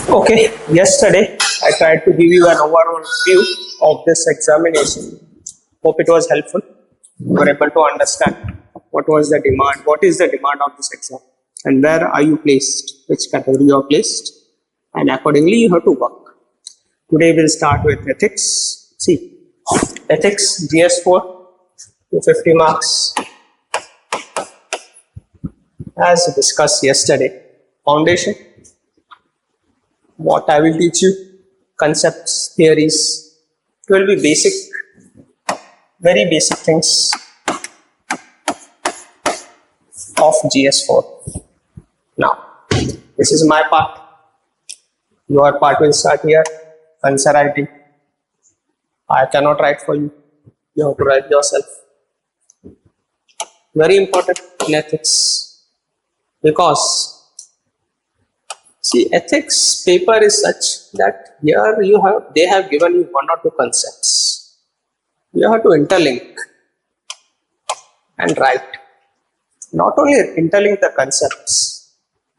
Okay, yesterday I tried to give you an overall view of this examination. Hope it was helpful. You were able to understand what was the demand, what is the demand of this exam, and where are you placed, which category you are placed, and accordingly you have to work. Today we'll start with ethics. See, ethics GS4, 250 marks. As discussed yesterday, foundation. What I will teach you, concepts, theories, it will be basic, very basic things of GS4. Now, this is my part. Your part will start here, answer writing. I cannot write for you. You have to write yourself. Very important in ethics, because see, ethics paper is such that here they have given you one or two concepts. You have to interlink and write. Not only interlink the concepts,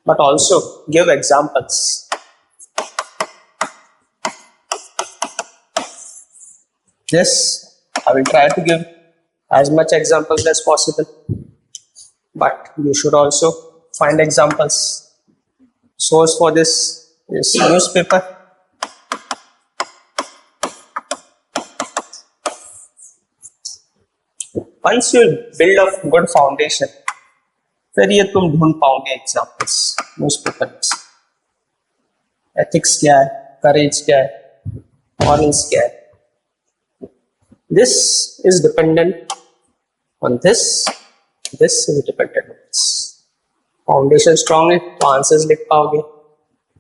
but also give examples. This I will try to give as much examples as possible, but you should also find examples. Source for this is newspaper. Once you build a good foundation, फिर ये तुम ढूंढ पाओगे examples newspaper में. Ethics क्या है, courage क्या है, morals क्या है. This is dependent on this. This is dependent on this. Foundation strong है तो आंसर्स लिख पाओगे,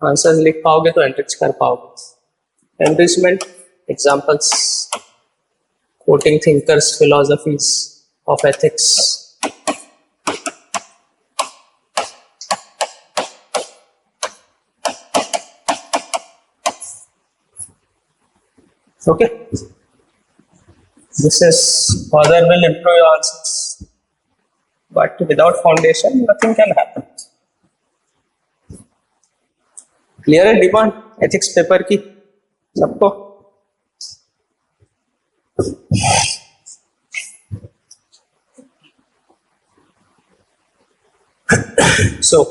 आंसर्स लिख पाओगे तो एनरिच कर पाओगे. Enrichment examples, coating thinkers, philosophies of ethics. Okay, this is further will improve your answers. But without foundation, nothing can happen. Clear है demand ethics paper की सबको? So,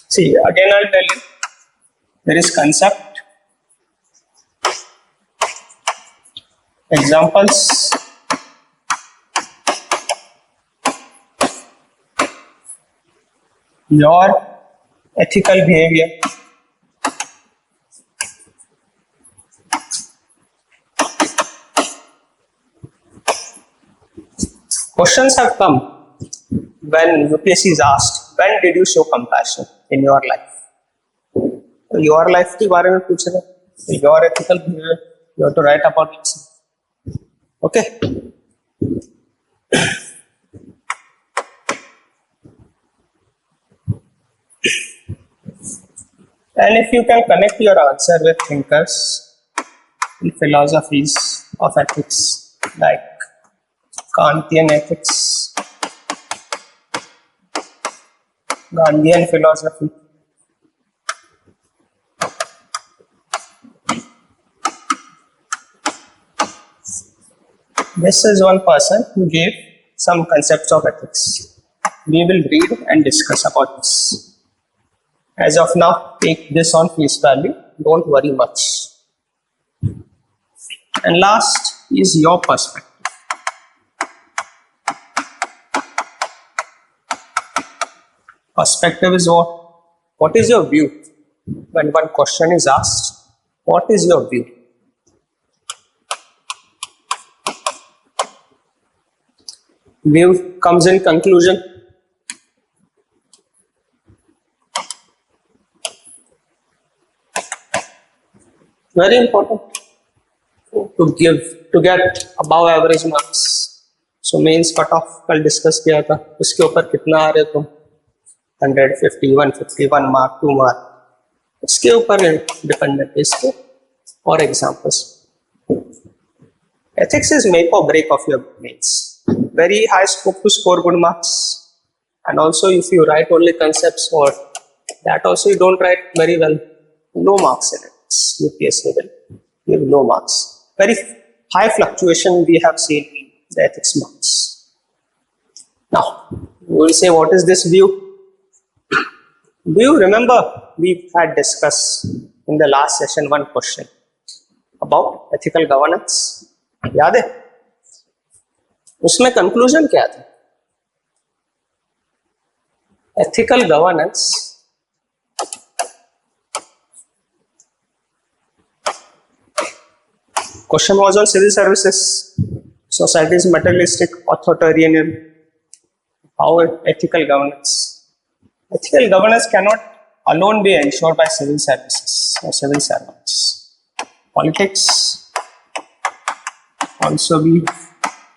see, again I'll tell you, there is concept, examples, your ethical behavior, questions have come when UPSC is asked, when did you show compassion in your life? Your life के बारे में पूछेगा, your ethical behavior, you have to write about it. Okay. And if you can connect your answer with thinkers and philosophies of ethics like Kantian ethics, Gandhian philosophy, this is one person who gave some concepts of ethics. We will read and discuss about this. As of now, take this on face value, don't worry much. And last is your perspective. Perspective is what? What is your view? When one question is asked, what is your view? View comes in conclusion. Very important to get above average marks. So mains cutoff कल discuss किया था, उसके ऊपर कितना आ रहे तुम? 150, 151 mark, 2 mark. इसके ऊपर dependent इसके और examples. Ethics is make or break of your mains. Very high scope to score good marks, and also if you write only concepts or that also you don't write very well, no marks in it. UPSC will give no marks. Very high fluctuation we have seen in the ethics marks. Now we will say, what is this view? Do you remember we had discussed in the last session one question about ethical governance? याद है? उसमें conclusion क्या था? Ethical governance question was on civil services, society's materialistic authoritarianism, how ethical governance. Ethical governance cannot alone be ensured by civil services or civil servants. Politics also be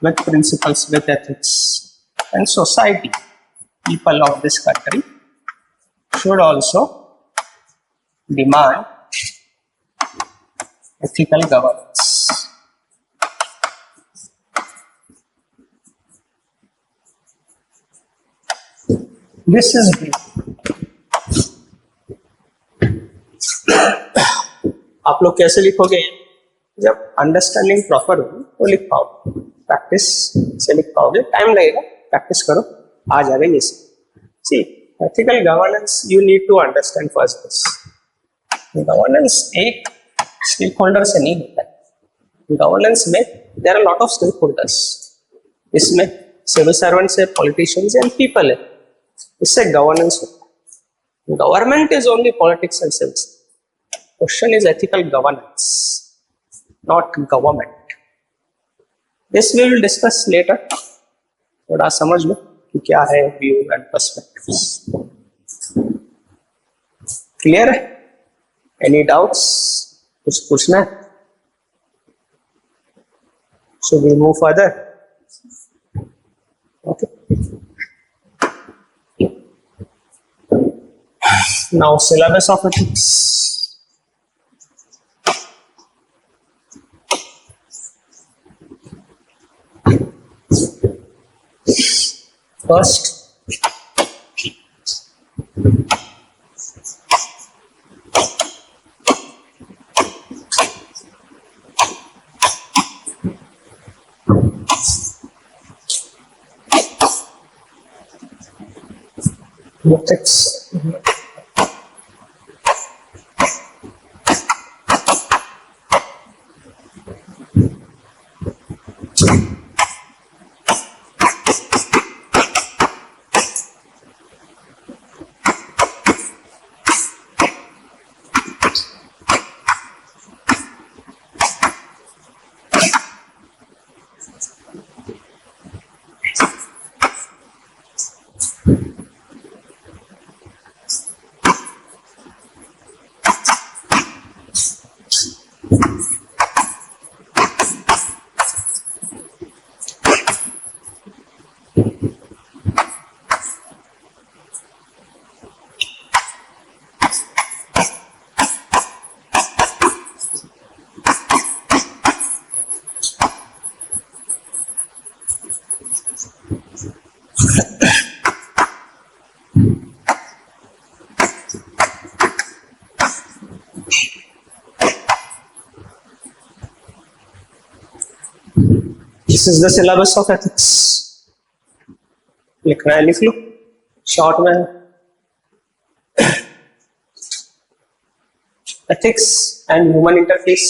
with principles, with ethics, and society, people of this country should also demand ethical governance. This is आप लोग कैसे लिखोगे? जब understanding proper होगी तो लिख पाओगे, practice से लिख पाओगे, टाइम लगेगा, प्रैक्टिस करो, आ जाएगा ये सब. See ethical governance you need to understand first this. Governance एक स्टेक होल्डर से नहीं होता है. गवर्नेंस में there are lot of stakeholders. इसमें सिविल सर्वेंट्स है, पॉलिटिशियंस एंड पीपल है. इससे गवर्नेंस होता है. Government is only politics and civil. Question is ethical governance, not government. This we will discuss later. थोड़ा समझ लो कि क्या है व्यू एंड पर्सपेक्टिव्स. क्लियर है? Any doubts? कुछ पूछना है? So we move further. Okay, now syllabus of ethics. First, ethics. This is the syllabus of ethics. लिखना है लिख लो, शॉर्ट में. Ethics and human interface.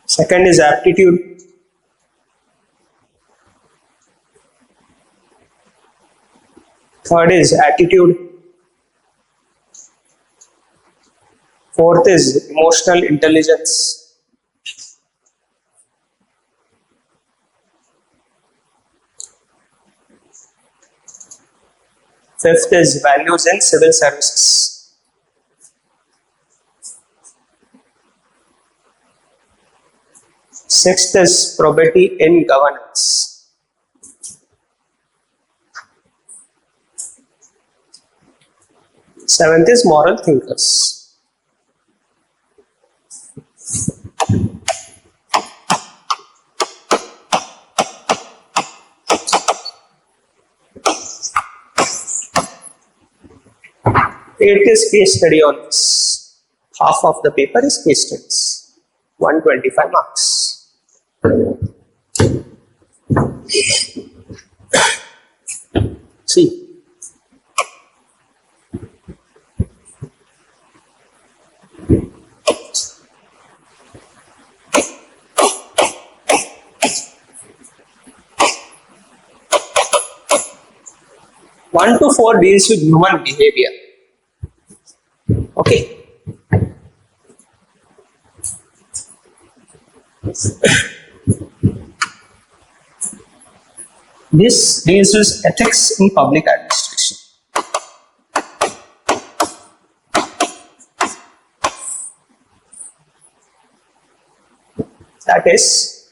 Second is aptitude. Third is attitude. Fourth is emotional intelligence. Fifth is values in civil services. Sixth is probity in governance. Seventh is moral thinkers. It is case study on this. Half of the paper is case studies. 125 marks. See. One to four deals with human behavior. Okay. This deals with ethics in public administration. That is,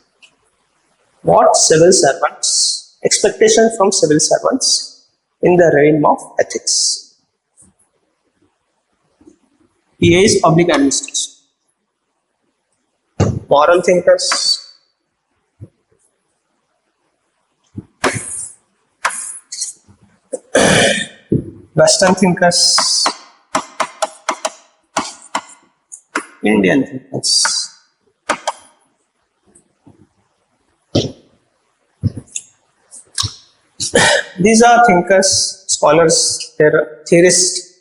what civil servants, expectation from civil servants in the realm of ethics. PA is public administration. Moral thinkers, Western thinkers, Indian thinkers. These are thinkers, scholars, theorists.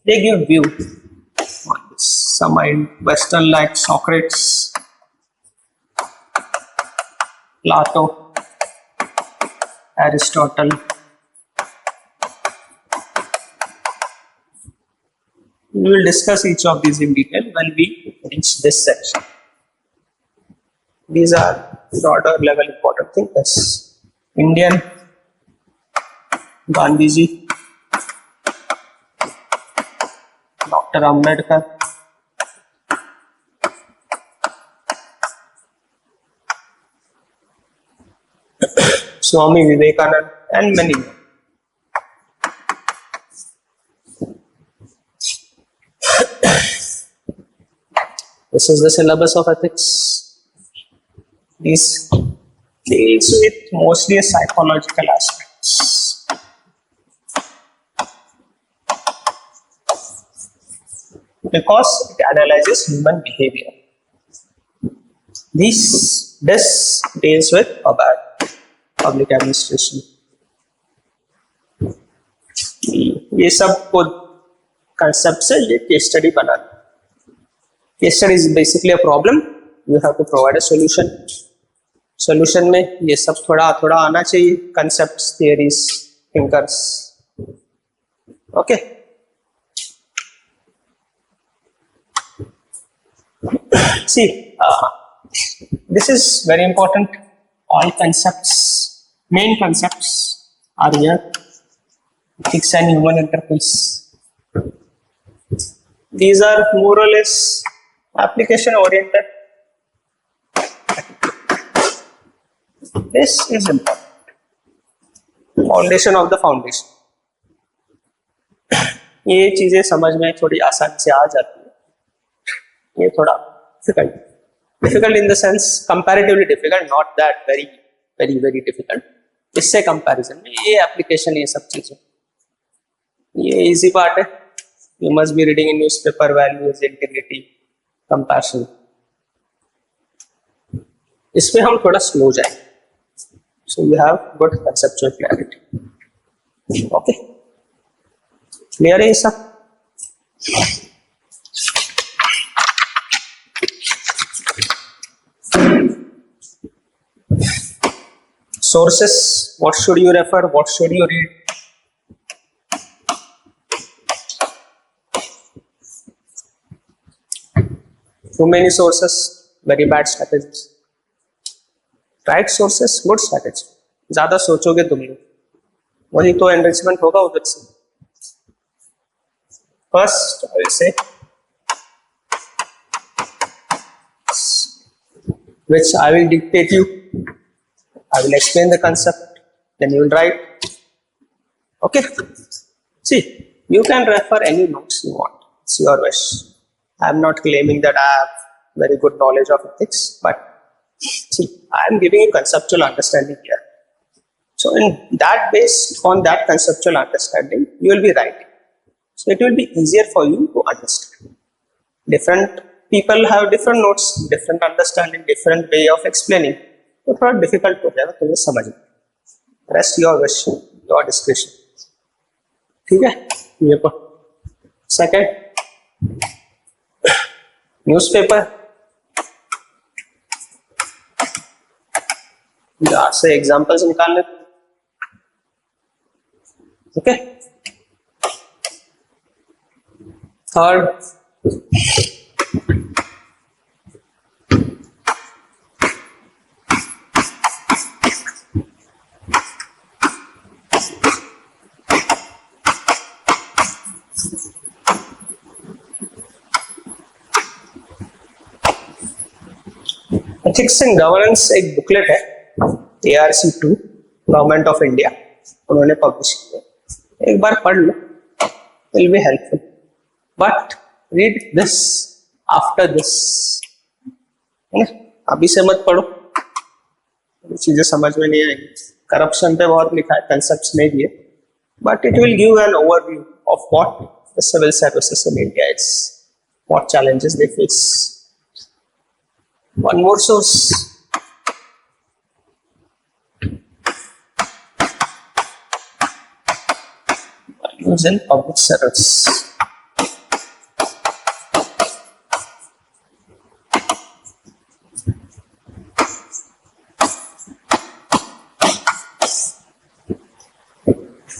They give view on this. Some mind Western like Socrates, Plato, Aristotle. We will discuss each of these in detail when we reach this section. These are broader level important thinkers. Indian, Gandhiji, Dr. Ambedkar, Swami Vivekananda, and many more. This is the syllabus of ethics. This deals with mostly psychological aspects. Because it analyzes human behavior. This deals with public administration. ये सब को concept से ये case study banana. Case study is basically a problem. You have to provide a solution. Solution में ये सब थोड़ा थोड़ा आना चाहिए. Concepts, theories, thinkers. Okay. See, this is very important. All concepts, main concepts are here. Ethics and human interface. These are more or less application oriented. This is important. Foundation of the foundation. ये चीजें समझ में थोड़ी आसान से आ जाती है. ये थोड़ा difficult in the sense comparatively difficult, not that very difficult. इससे comparison में ये application ये सब चीजें ये easy part है. You must be reading in newspaper, values, integrity, compassion. इसमें हम थोड़ा slow जाएं. So you have good conceptual clarity. Okay. Clear है ये सब? Sources, what should you refer, what should you read? Too many sources, very bad strategies. Right sources, good strategy. ज़्यादा सोचोगे तुम लोग, वही तो enrichment होगा उधर से. First, I will say, which I will dictate you. I will explain the concept, then you will write. Okay. See, you can refer any notes you want. It's your wish. I am not claiming that I have very good knowledge of ethics, but see, I am giving you conceptual understanding here. So, in that based on that conceptual understanding, you will be writing. So it will be easier for you to understand. Different people have different notes, different understanding, different way of explaining. तो थोड़ा difficult हो जाएगा तुम्हें समझना. Rest your wish, your discretion. ठीक है? ये पर. Second, newspaper. यहाँ से examples निकालने. Okay. Third, ethics and governance एक बुकलेट है ARC2 गवर्नमेंट ऑफ इंडिया उन्होंने पब्लिश किया. एक बार पढ़ लो, will be helpful. But read this after this. अभी से मत पढ़ो, चीजें समझ में नहीं आएंगी. करप्शन पे बहुत लिखा है, कंसेप्ट्स नहीं दिए, but it will give an overview of what the civil services in India is, what challenges they face. One more source. Use in public service.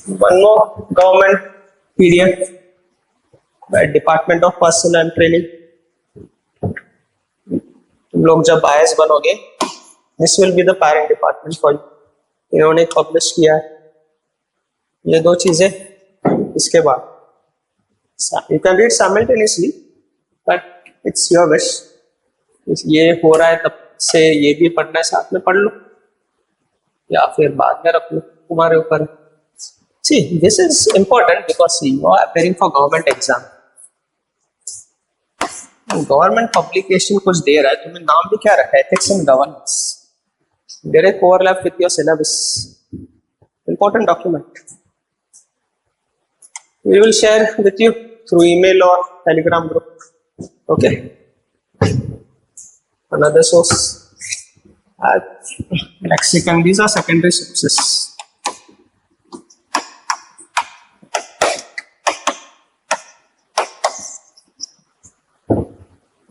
One more government PDF by Department of Personnel and Training. तुम लोग जब IAS बनोगे, this will be the parent department for you. इन्होंने publish किया है ये दो चीजें. इसके बाद you can read simultaneously, but it's your wish. ये हो रहा है तब से ये भी पढ़ना है, साथ में पढ़ लो या फिर बाद में रख लो, तुम्हारे ऊपर. See, this is important because you are preparing for government exam. Government publication कुछ दे रहा है, तुम्हें नाम भी क्या रखा है, ethics and governance. Direct overlap with your syllabus. Important document. We will share with you through email और telegram group. Okay. Another source, lexicon. These are secondary sources.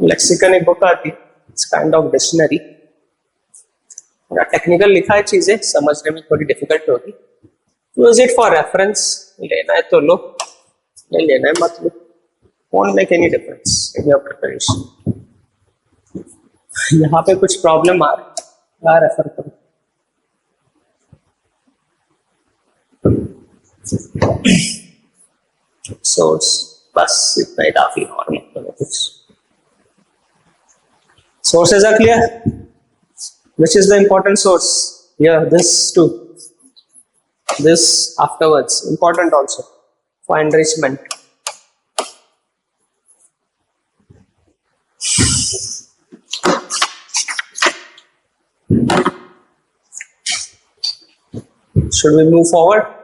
Lexicon एक बुक आती है, it's kind of dictionary. Technical लिखा है, चीजें समझने में थोड़ी डिफिकल्ट होगी. Use it for reference. लेना है तो लो, नहीं लेना है मत लो. Won't make any difference in your preparation. यहाँ पे कुछ प्रॉब्लम आ रहा है, रेफर करो. सोर्स बस इतना ही काफी, और मत करो कुछ. Sources are clear. Which is the important source? Yeah, this too. This afterwards, important also for enrichment. Should we move forward?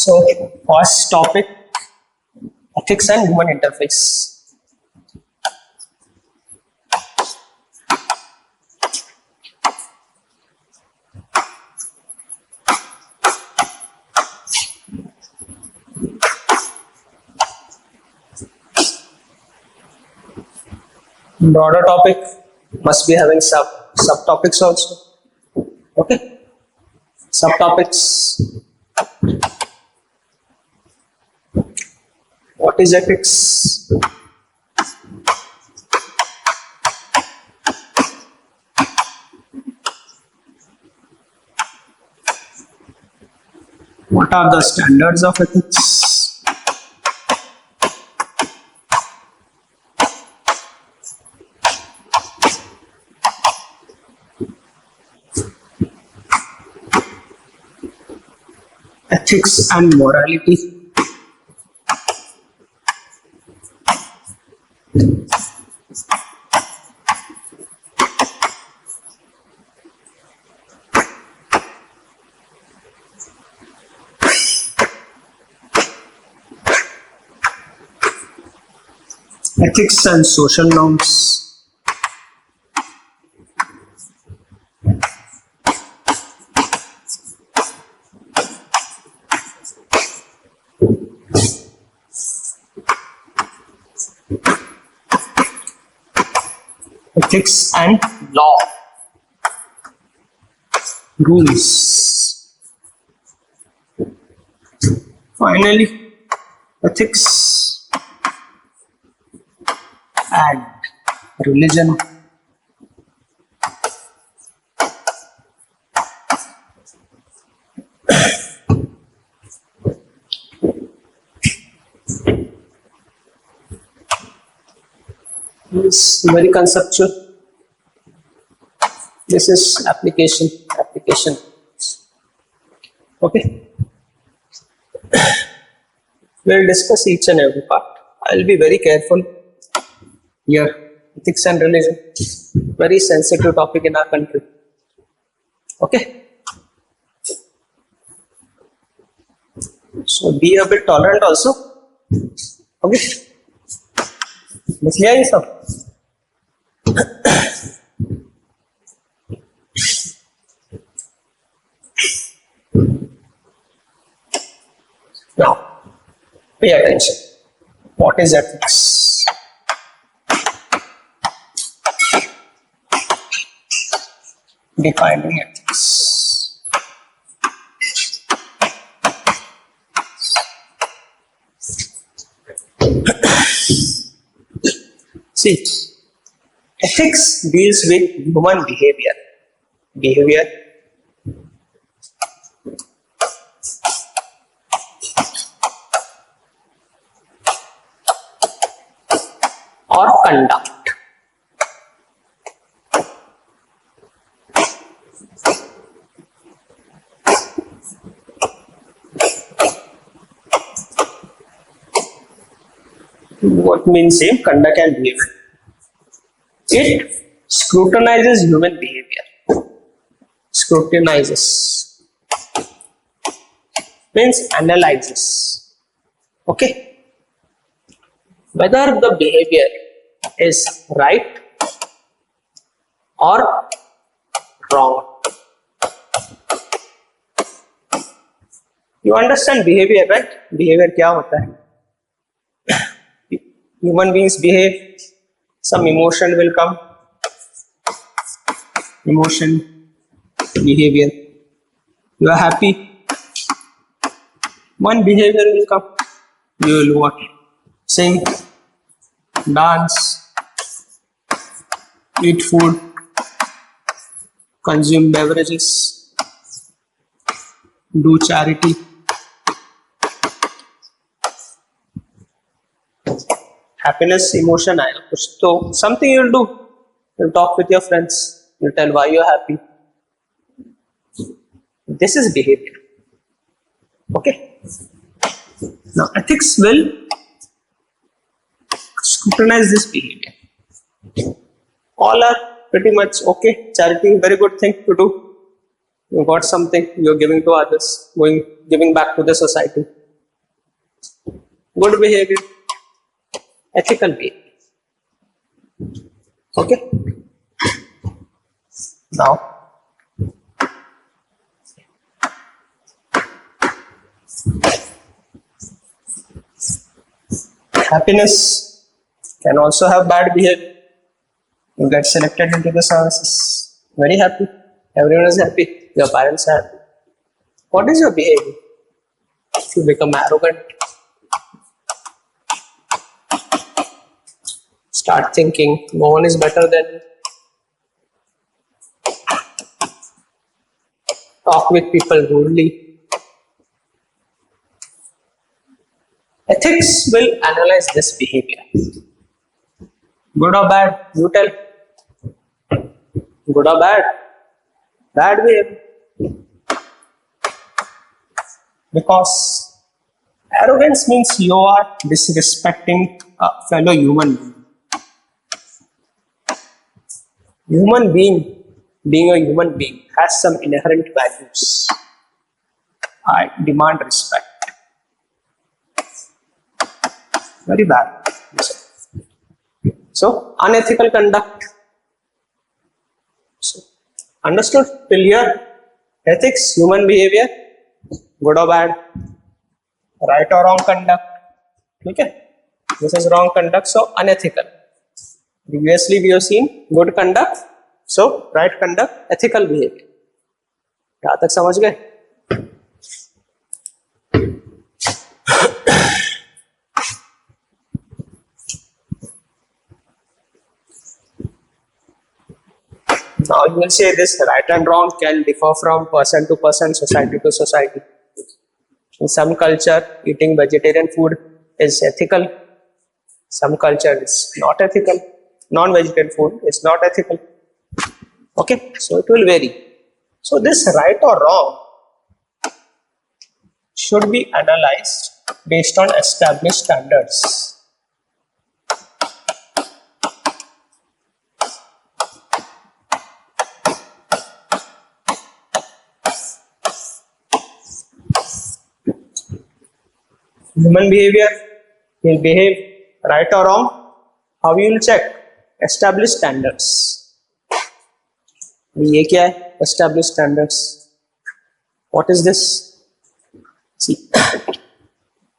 So, first topic, ethics and human interface. Broader topic must be having subtopics also. Okay, subtopics. What is ethics? What are the standards of ethics? Ethics and morality. Ethics and social norms. Ethics and law. Rules. Finally, ethics and religion. This is very conceptual. This is application. Okay. We'll discuss each and every part. I'll be very careful here. Ethics and religion, very sensitive topic in our country. Okay. So be a bit tolerant also. Okay. लिख लिया ये सब? Now, pay attention. What is ethics? Defining ethics. See, ethics deals with human behavior. Or conduct. What means same? Conduct and behavior. It scrutinizes human behavior. Scrutinizes means analyzes. Okay. Whether the behavior is right or wrong. You understand behavior, right? Behavior क्या होता है? Human beings behave, some emotion will come, emotion, behavior. You are happy, one behavior will come. You will what? Sing, dance, eat food, consume beverages, do charity. Happiness, emotion, so something you'll do. You'll talk with your friends. You'll tell why you're happy. This is behavior. Okay. Now, ethics will scrutinize this behavior. All are pretty much okay. Charity, very good thing to do. You got something, you're giving to others, giving back to the society. Good behavior. Ethical behavior. Okay. Now, happiness can also have bad behavior. You get selected into the services. Very happy. Everyone is happy. Your parents are happy. What is your behavior? You become arrogant. Start thinking no one is better than you. Talk with people rudely. Ethics will analyze this behavior. Good or bad? You tell. Good or bad? Bad behavior. Because arrogance means you are disrespecting a fellow human being. Human being, being a human being, has some inherent values. I demand respect. Very bad. So unethical conduct. So understood till here? Ethics, human behavior, good or bad, right or wrong conduct. Okay, this is wrong conduct, so unethical. Previously we have seen good conduct, so right conduct, ethical behavior. यहाँ तक समझ गए? Now you will say this right and wrong can differ from person to person, society to society. In some culture, eating vegetarian food is ethical. Some culture is not ethical. Non-vegetarian food is not ethical. Okay, so it will vary. So this right or wrong should be analyzed based on established standards. Human behavior will behave right or wrong. How you will check? Established standards. ये क्या है? Established standards. What is this? See,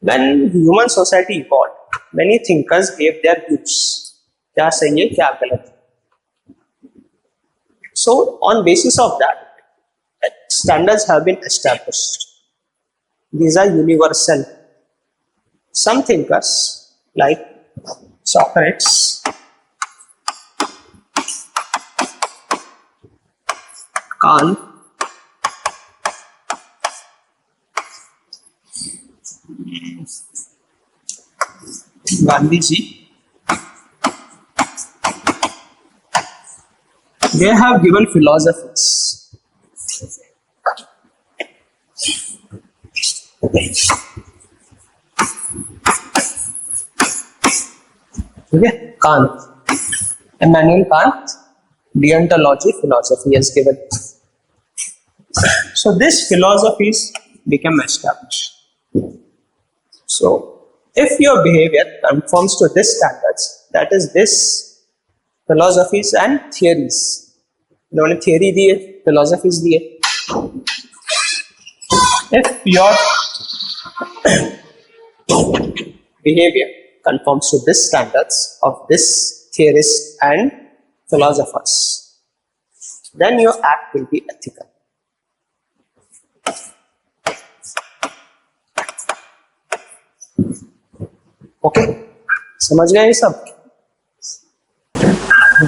when human society evolved, many thinkers gave their views. क्या सही है, क्या गलत है. So on basis of that, standards have been established. These are universal. Some thinkers like Socrates, Kant, Gandhiji, they have given philosophies. Okay, Kant, Immanuel Kant, deontology philosophy has given. So these philosophies become established. So if your behavior conforms to these standards, that is this philosophies and theories. इन्होंने theory दी है, philosophies दी है. If your behavior conforms to these standards of this theorists and philosophers, then your act will be ethical. Okay, समझ गए ये सब?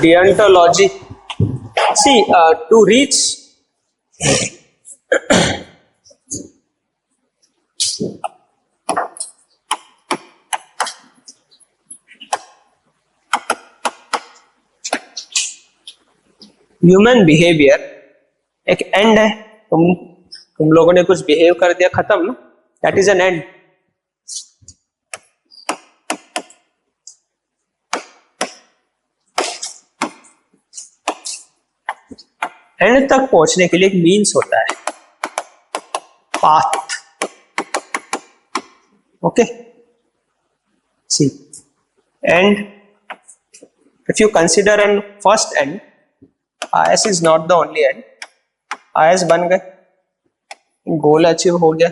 Deontology. See, to reach human behaviour एक and है. तुम लोगों ने कुछ बिहेव कर दिया, खत्म ना, that is an end. End तक पहुंचने के लिए एक मीन्स होता है, path. Okay, see, and if you consider an first end, IS is not the only end. IS बन गए, goal achieve हो गया.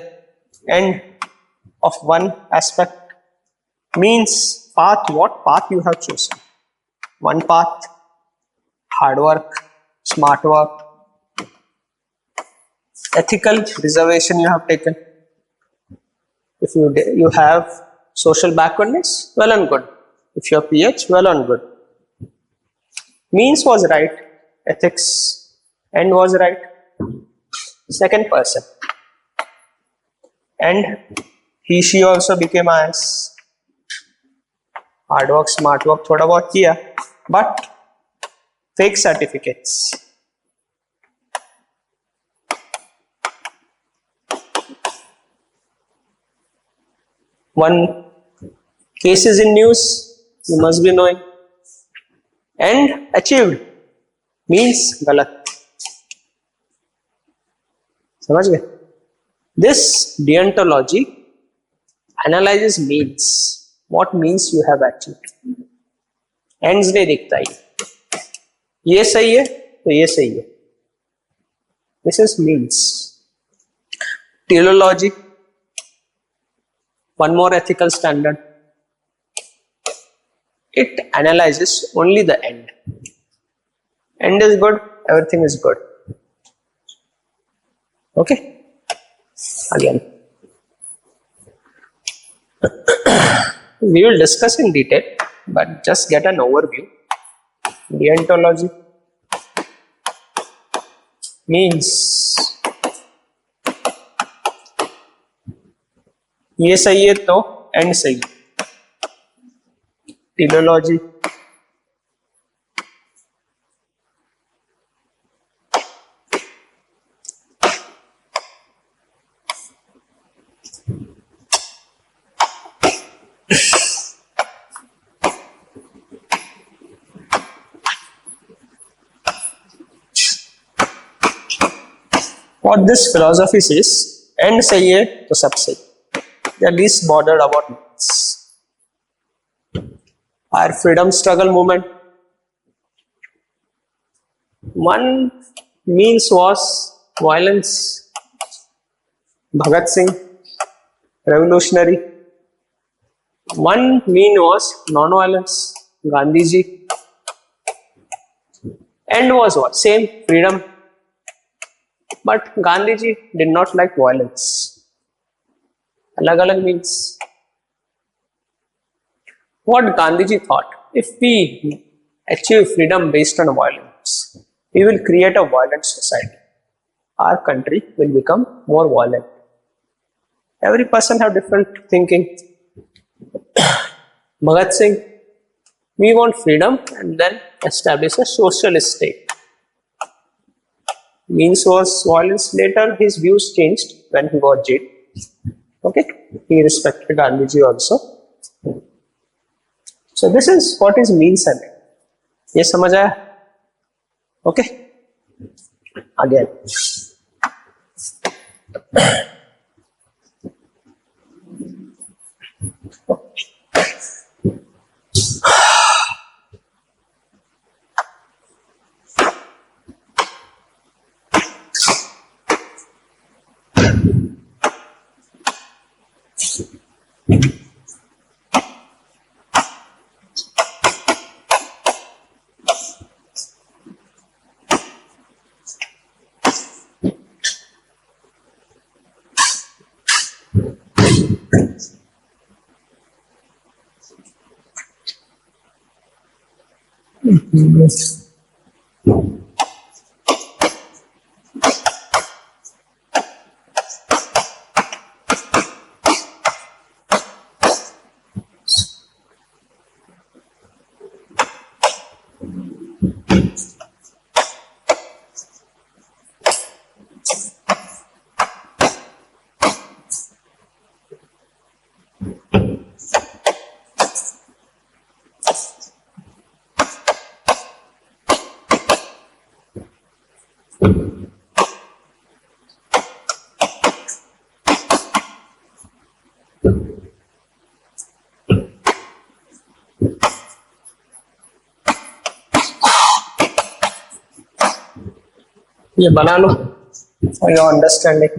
End of one aspect means path. What path you have chosen? One path, hard work, smart work, ethical reservation you have taken. If you have social backwardness, well and good. If you have PH, well and good. Means was right. Ethics end was right. Second person, and she also became IS. Hard work, smart work थोड़ा बहुत किया, but fake certificates. One case is in news, you must be knowing. And achieved means गलत. समझ गए? This deontology analyzes means. What means you have achieved? Ends नहीं दिखता ये सही है तो ये सही है. This is means. Teleology, one more ethical standard. It analyzes only the end. End is good, everything is good. Okay. Again, we will discuss in detail, but just get an overview. Deontology means ये सही है तो and सही है. टेलोलॉजी what this philosophy says, and सही है तो सब सही. They are least bothered about means. Our freedom struggle movement, one means was violence. Bhagat Singh, revolutionary. One mean was non-violence. Gandhi ji. End was what? Same, freedom. But Gandhi ji did not like violence. अलग-अलग means. What Gandhi ji thought, if we achieve freedom based on violence, we will create a violent society. Our country will become more violent. Every person have different thinking. Bhagat Singh, we want freedom and then establish a socialist state. Means was violence. Later his views changed when he got jailed. Okay, he respected Gandhi ji also. So this is what is means and end. ये समझ आया? Okay. Again. ये बना लो for your understanding.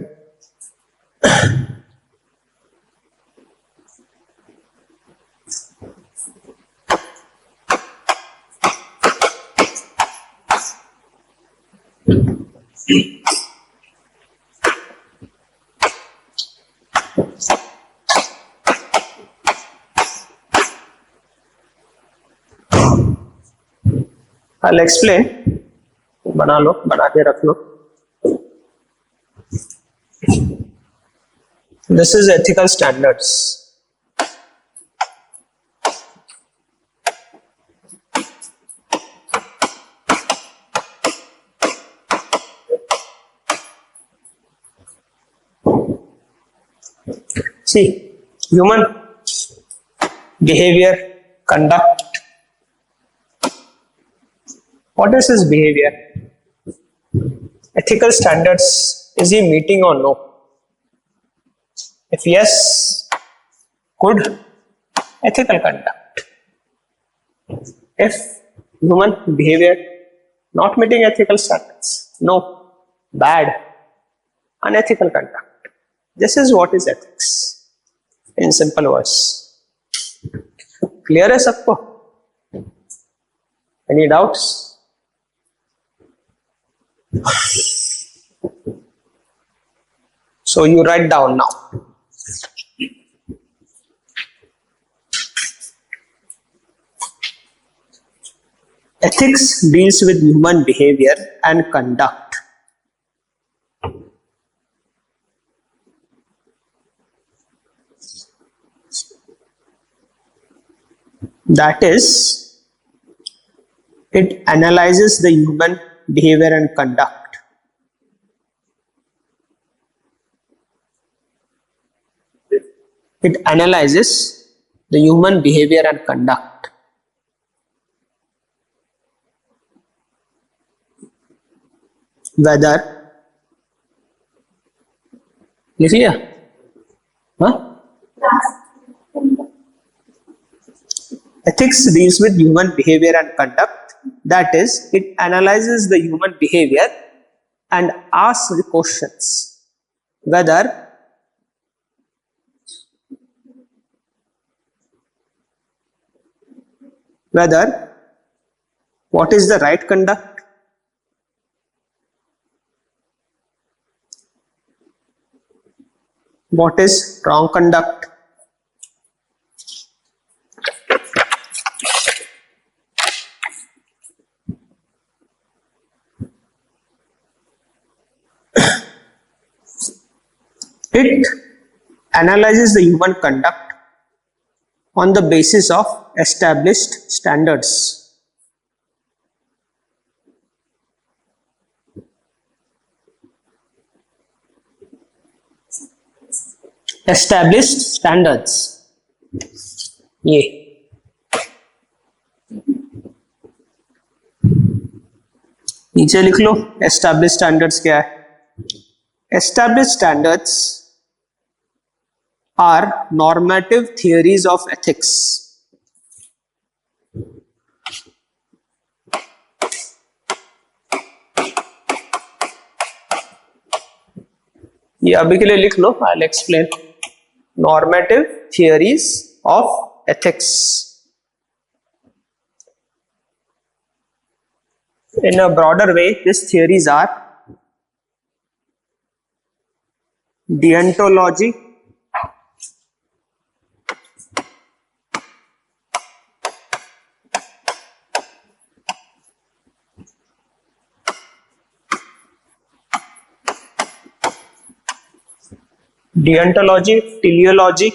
I'll explain. बना लो, बना के रख लो. This is ethical standards. See, human behavior, conduct. What is his behavior? Ethical standards, is he meeting or no? If yes, good, ethical conduct. If human behavior not meeting ethical standards, no, bad, unethical conduct. This is what is ethics in simple words. Clear है सबको? Any doubts? So you write down now. Ethics deals with human behavior and conduct. That is, it analyzes the human behavior and conduct. It analyzes the human behavior and conduct. Whether, लिख लिया? हाँ? Ethics deals with human behavior and conduct. That is, it analyzes the human behavior and asks the questions whether what is the right conduct, what is wrong conduct, it analyzes the human conduct on the basis of established standards. Established standards. ये नीचे लिख लो established standards क्या है. Established standards are normative theories of ethics. ये अभी के लिए लिख लो. I'll explain. Normative theories of ethics. In a broader way, these theories are deontology, teleology, teleology.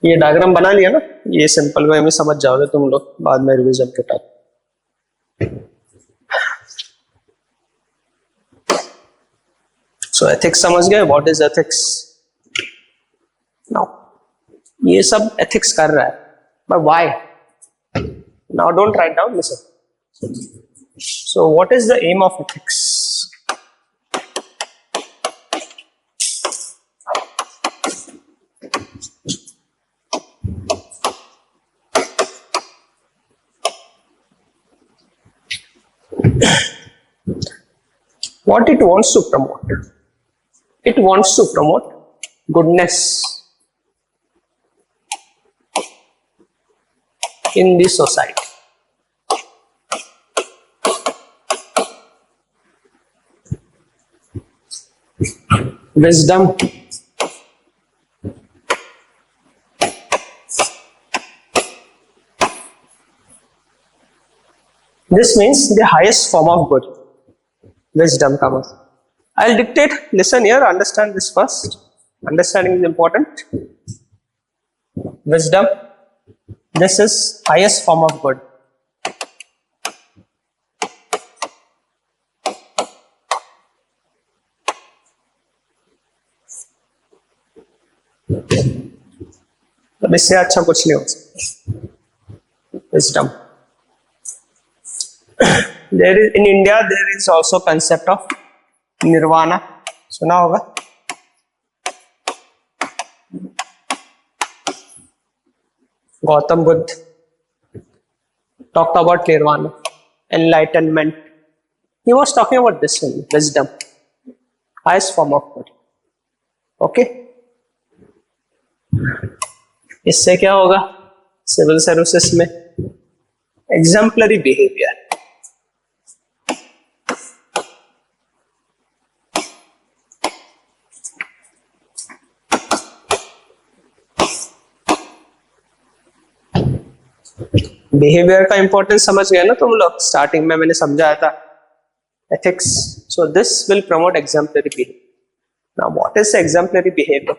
ये डायग्राम बना लिया ना, ये सिंपल वे में समझ जाओगे तुम लोग बाद में रिवीजन के टाइम. सो एथिक्स समझ गए. What is ethics? नाउ ये सब एथिक्स कर रहा है, but why? Now don't write down, listen. So what is the aim of ethics? What it wants to promote? It wants to promote goodness in the society. Wisdom, this means the highest form of good. Wisdom comes. I'll dictate. Listen here. Understand this first. Understanding is important. Wisdom. This is highest form of good. अब इससे अच्छा कुछ नहीं हो सकता. Wisdom. There is in India there is also concept of nirvana. सुना होगा? Gautam Buddha talked about nirvana, enlightenment. He was talking about this one, wisdom, highest form of God. Okay? इससे क्या होगा? सिविल सर्विसेज में exemplary behaviour, behaviour का importance समझ गए ना तुम लोग? स्टार्टिंग में मैंने समझाया था ethics. So this will promote exemplary behaviour. Now what is exemplary behaviour?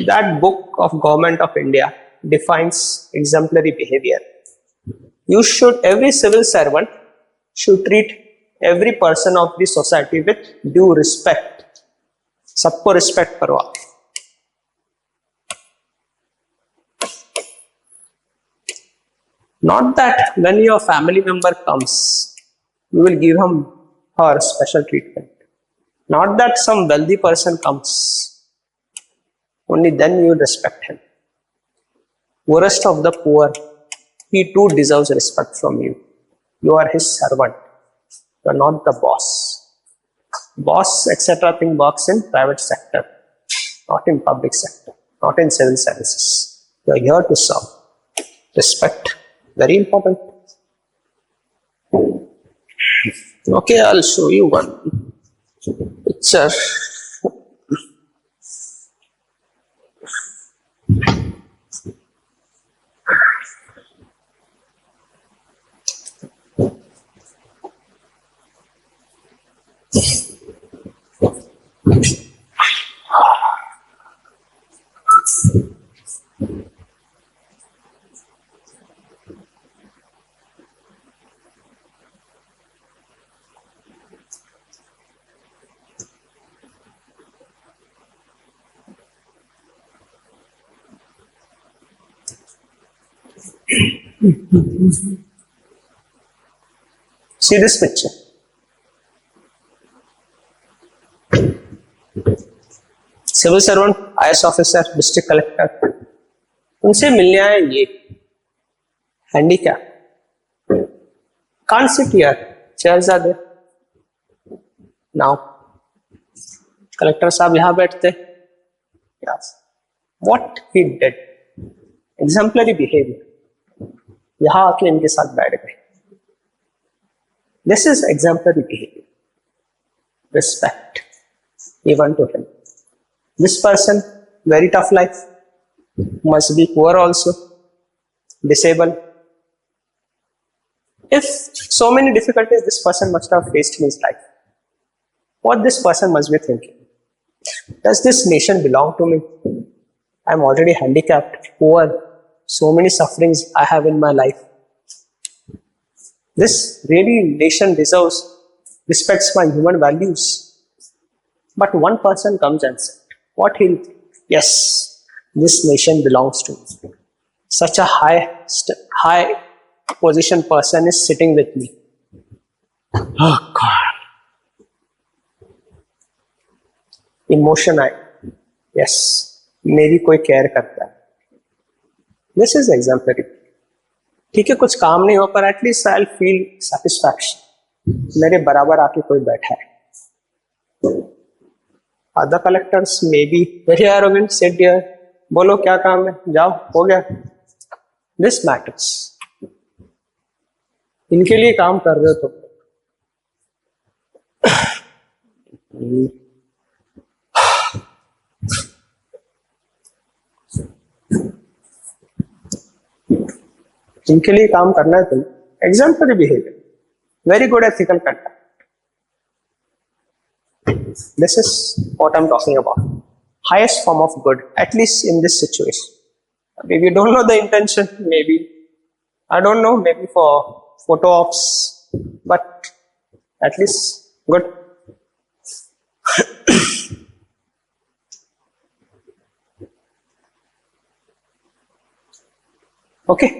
That book of Government of India defines exemplary behavior. Every civil servant should treat every person of the society with due respect. सबको respect करवा. Not that when your family member comes, you will give him or special treatment. Not that some wealthy person comes, only then you respect him. Poorest of the poor, he too deserves respect from you. You are his servant. You are not the boss. Boss, etc. thing works in private sector, not in public sector, not in civil services. You are here to serve. Respect, very important. Okay, I'll show you one picture. See this picture. Civil servant, IS officer, district collector, उनसे मिलने आए ये handicap. Can't sit here. Chairs are there. Now, collector साहब यहाँ बैठते. Yes. What he did, exemplary behavior. यहाँ आके इनके साथ बैठ गए. This is exemplary behavior. Respect, even to him. This person, very tough life, must be poor also, disabled. If so many difficulties this person must have faced in his life, what this person must be thinking? Does this nation belong to me? I am already handicapped, poor, so many sufferings I have in my life. This really nation deserves, respects my human values. But one person comes and says, what he'll think? Yes, this nation belongs to me. Such a high position person is sitting with me. Oh God. Emotion आए. Yes, मेरी कोई care करता है. This is exemplary. ठीक है, कुछ काम नहीं हो पर एटलीस्ट आई फील सेटिस्फैक्शन, मेरे बराबर आके कोई बैठा है. Other collectors may be very arrogant, sit here, बोलो क्या काम है, जाओ, हो गया. This matters. इनके लिए काम कर रहे हो तो इनके लिए काम करना है तुम. Exemplary behaviour, very good ethical conduct. This is what I'm talking about. Highest form of good, at least in this situation. Maybe you don't know the intention, maybe, I don't know, maybe for photo ops, but at least good. Okay,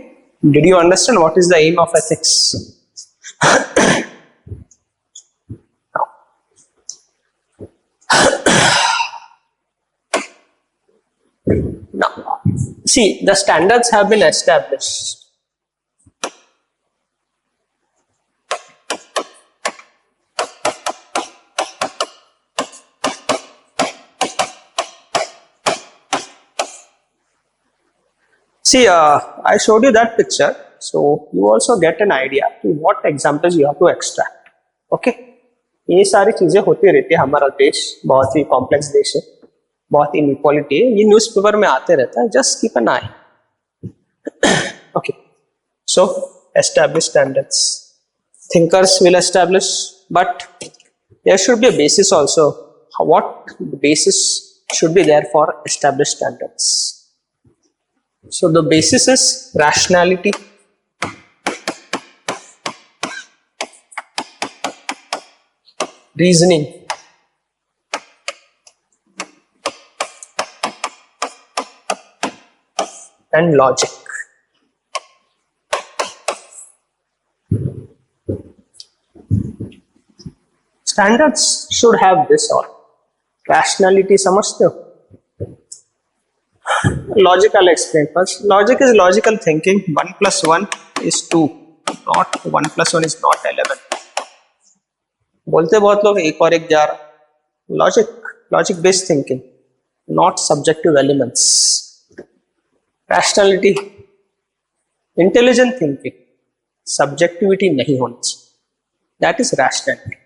Did you understand what is the aim of ethics? Now, see, the standards have been established. See, I showed you that picture, so you also get an idea to what examples you have to extract. Okay, ये सारी चीजें होती रहती है. हमारा देश बहुत ही complex देश है, बहुत इनइक्वालिटी है, ये न्यूज़पेपर में आते रहता है. Just keep an I. Okay, so establish standards. Thinkers will establish, but there should be a basis also. What basis should be there for established standards? So the basis is rationality, reasoning, and logic. Standards should have this all. Rationality समझते हो? Logic I'll explain first. Logic is logical thinking. 1 plus 1 is 2. Not 1 plus 1 is not 11. बोलते बहुत लोग एक और एक जा रहा. Logic based thinking, not subjective elements. Rationality, intelligent thinking, subjectivity नहीं होनी चाहिए. That is rationality.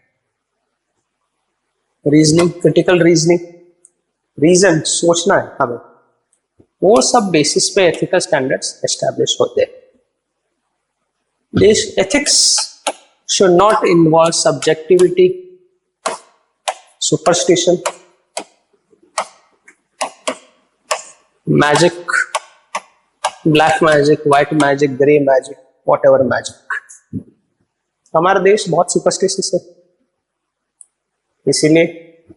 Reasoning, critical reasoning, reason सोचना है हमें. वो सब बेसिस पे एथिकल स्टैंडर्ड्स एस्टैब्लिश होते हैं. This ethics should not involve subjectivity, superstition, magic, black magic, white magic, grey magic, what ever magic. हमारा देश बहुत सुपरस्टिशियस है, इसीलिए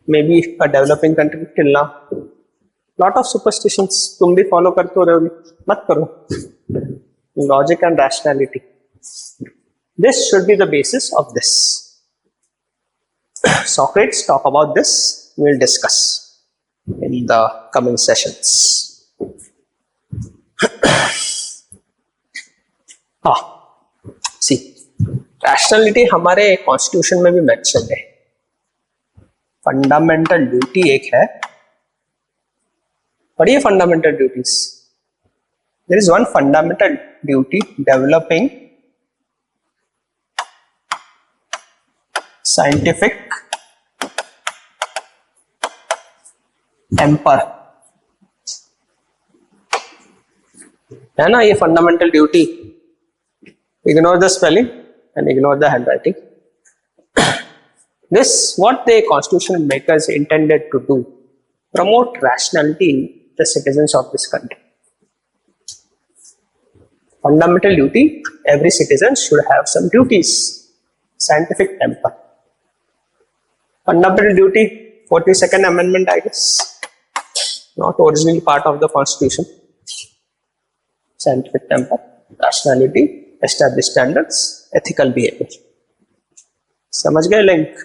may be a developing country till now lot of superstitions. तुम भी follow करते रहोगे, मत करो. Logic and rationality, this should be the basis of this. Socrates talk about this. We will discuss in the coming sessions. See, rationality हमारे constitution में भी mention है. फंडामेंटल ड्यूटी एक है. पढ़िए fundamental duties. There is one fundamental duty, developing scientific temper, है ना. ये fundamental duty. Ignore the spelling and ignore the handwriting. This what the constitution makers intended to do, promote rationality in the citizens of this country. Fundamental duty, every citizen should have some duties. Scientific temper. Fundamental duty, 42nd Amendment, I guess. Not originally part of the Constitution. Scientific temper, rationality, established standards, ethical behavior. समझ गए link?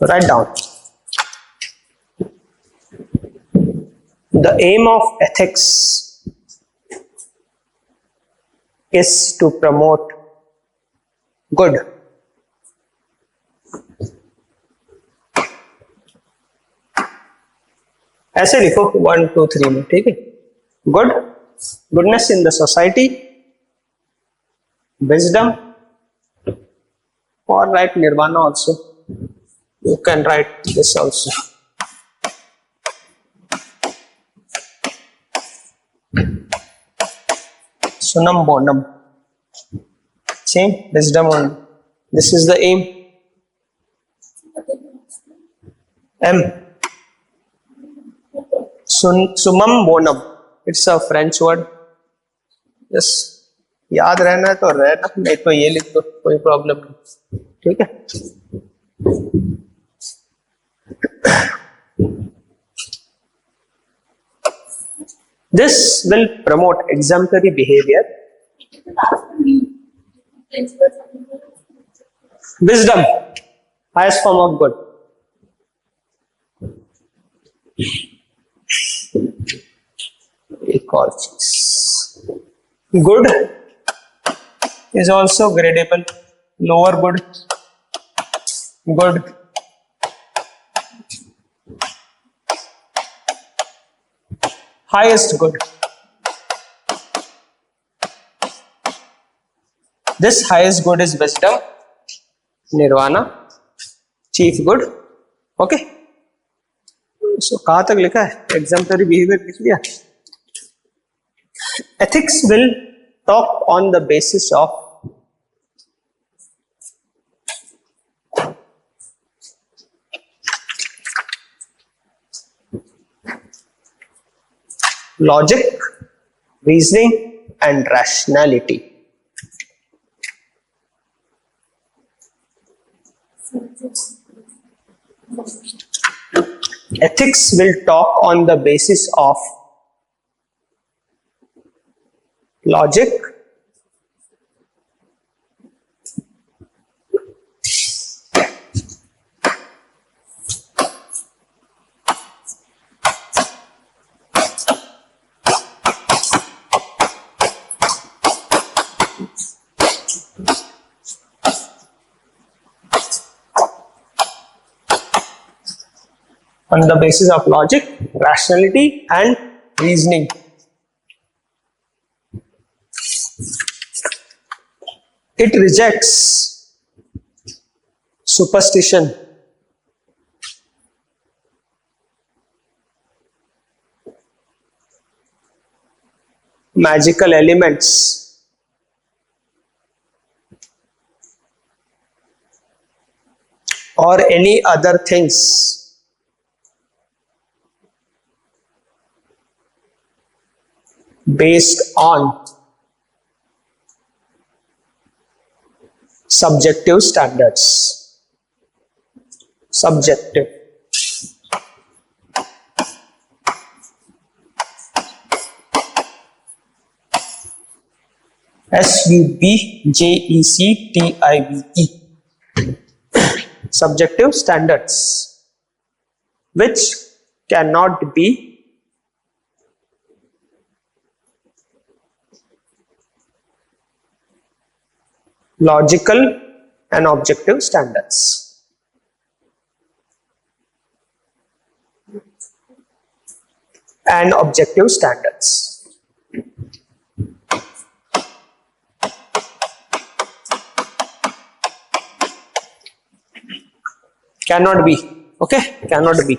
Write down. The aim of ethics is to promote good. ऐसे लिखो 1, 2, 3 में, ठीक है. Good, goodness in the society, wisdom, or write nirvana also. You can write this also. Sunam bonum. Same, wisdom only. This is the aim. M. Sumam bonum. It's a French word. Yes. याद रहना है तो रहना, नहीं तो ये लिख दो, कोई प्रॉब्लम नहीं. ठीक है. This will promote exemplary behavior, wisdom, highest form of good. एक और चीज, good is also gradable. Lower good, good, highest good. This highest good is wisdom, nirvana, chief good. Okay, so कहाँ तक लिखा है? Exemplary behavior लिख लिया. Ethics will talk on the basis of logic, reasoning, and rationality. Ethics will talk on the basis of logic, on the basis of logic, rationality, and reasoning. It rejects superstition, magical elements, or any other things based on subjective standards. Subjective. SUBJECTIVE. Subjective standards which cannot be logical and objective standards. And objective standards. Cannot be. Okay, cannot be.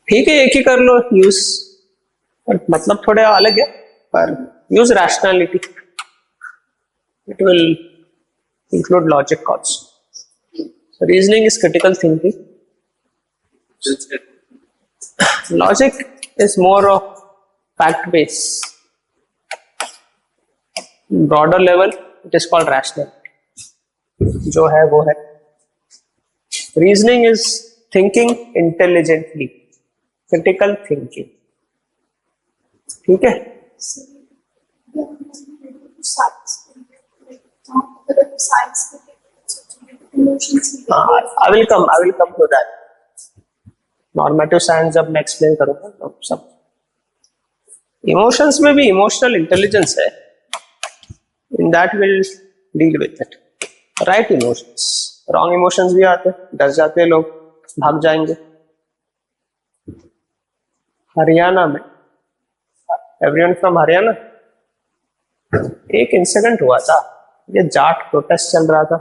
ठीक है, एक ही कर लो use, मतलब थोड़े अलग है, पर use rationality. It will include logic also. Reasoning is critical thinking. Logic is more of fact base. Broader level it is called rational. जो है वो है. Reasoning is thinking intelligently. Critical thinking. ठीक है. I will come to that. Normative science जब मैं explain करूंगा तो सब. इमोशंस में भी इमोशनल इंटेलिजेंस है. In that will deal with it. Right emotions. Wrong emotions भी आते हैं. डर जाते हैं लोग, भाग जाएंगे. हरियाणा में, एवरीवन फ्रॉम हरियाणा, एक इंसिडेंट हुआ था. ये जाट प्रोटेस्ट चल रहा था,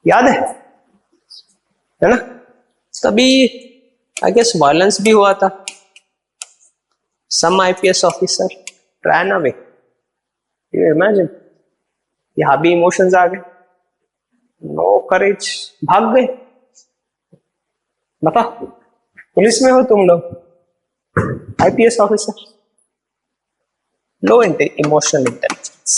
याद है ना? तभी आई गेस वायलेंस भी हुआ था. Some IPS officer ran away. You imagine, यहां भी इमोशंस आ गए. नो करेज, भाग गए. बता, पुलिस में हो तुम लोग, IPS officer. Low emotional intelligence.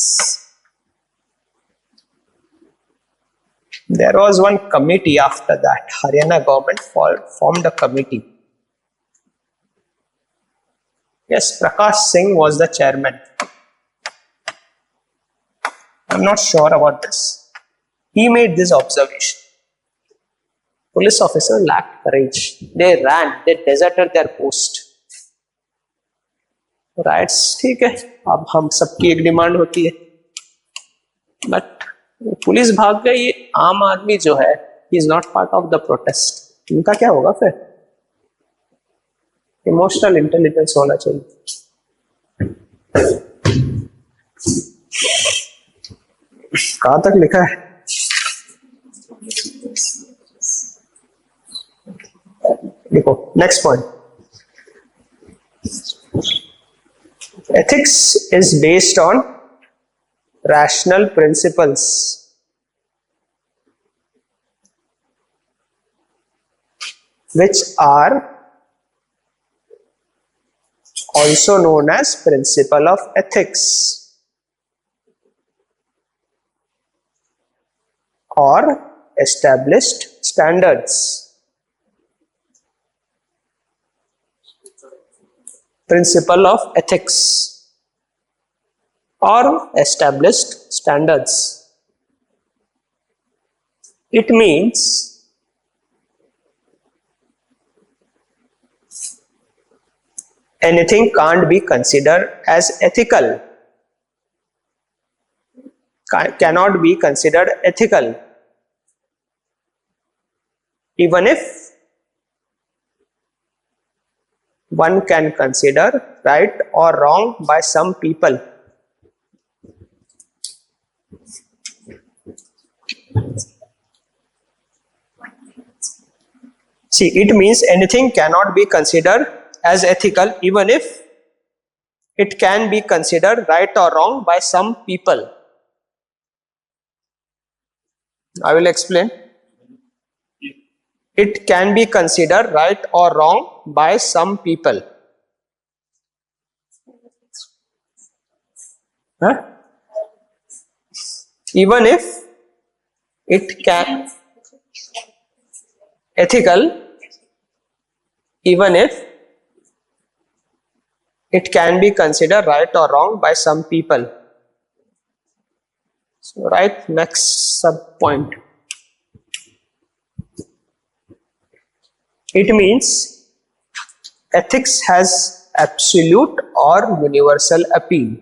There was one committee after that. Haryana government formed a committee. Yes, Prakash Singh was the chairman. I'm not sure about this. He made this observation. Police officers lacked courage. They ran, they deserted their post. Rights ठीक है, अब हम सबकी एक demand होती है, but police भाग गई, ये आम आदमी जो है he is not part of the protest. इनका क्या होगा फिर? इमोशनल इंटेलिजेंस होना चाहिए. कहां तक लिखा है? देखो next point. Ethics is based on rational principles which are also known as principle of ethics or established standards. Principle of ethics or established standards. It means anything can't be considered as ethical, cannot be considered ethical, even if one can consider right or wrong by some people. See, it means anything cannot be considered as ethical even if it can be considered right or wrong by some people. I will explain. It can be considered right or wrong by some people. Even if it can ethical, even if it can be considered right or wrong by some people. So right, next sub point. It means ethics has absolute or universal appeal.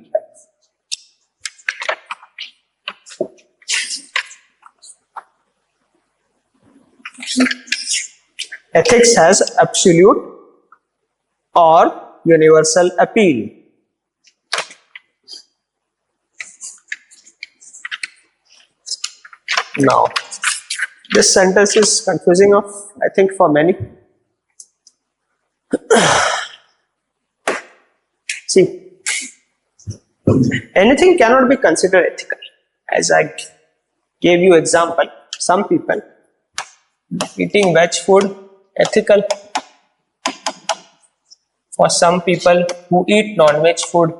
Ethics has absolute or universal appeal. Now, this sentence is confusing I think for many. See, anything cannot be considered ethical. As I gave you example, some people eating veg food ethical. For some people who eat non-veg food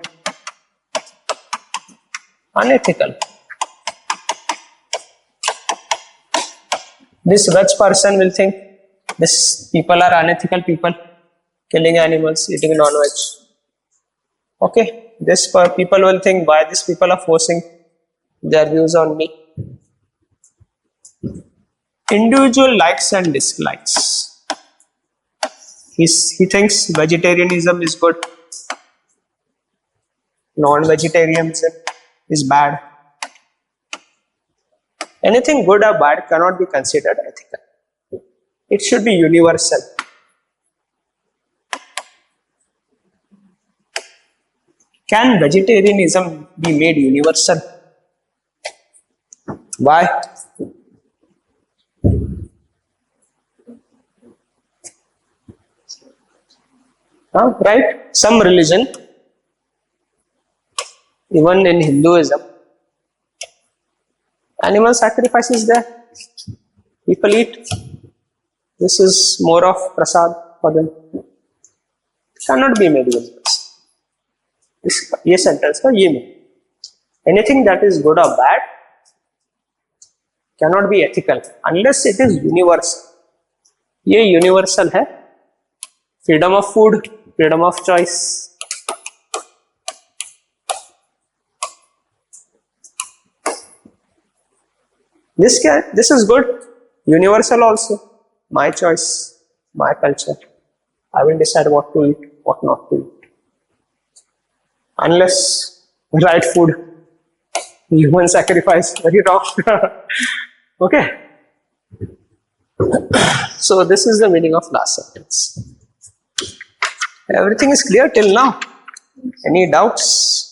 unethical. This veg person will think these people are unethical people, killing animals, eating non-veg. Okay, this people will think why these people are forcing their views on me. Individual likes and dislikes. He thinks vegetarianism is good, non-vegetarianism is bad. Anything good or bad cannot be considered ethical. It should be universal. Can vegetarianism be made universal? Why? Right? Some religion, even in Hinduism, animal sacrifice is there. People eat. This is more of prasad for them. Cannot be made universal. This sentence का ये में anything that is good or bad cannot be ethical unless it is universal. ये universal है, freedom of food, freedom of choice. This क्या है? This is good, universal also. My choice, my culture. I will decide what to eat, what not to eat. Unless right food, human sacrifice, very wrong. Okay. So this is the meaning of last sentence. Everything is clear till now. Any doubts?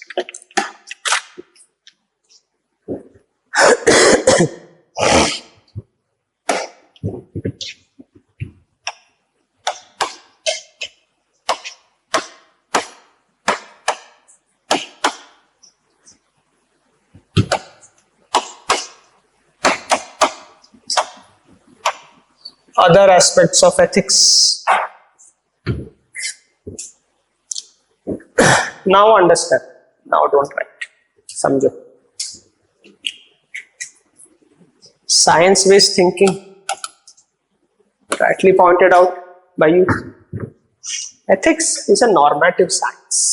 Other aspects of ethics. Now understand. Now don't write. समझो. Science-based thinking, rightly pointed out by you. Ethics is a normative science.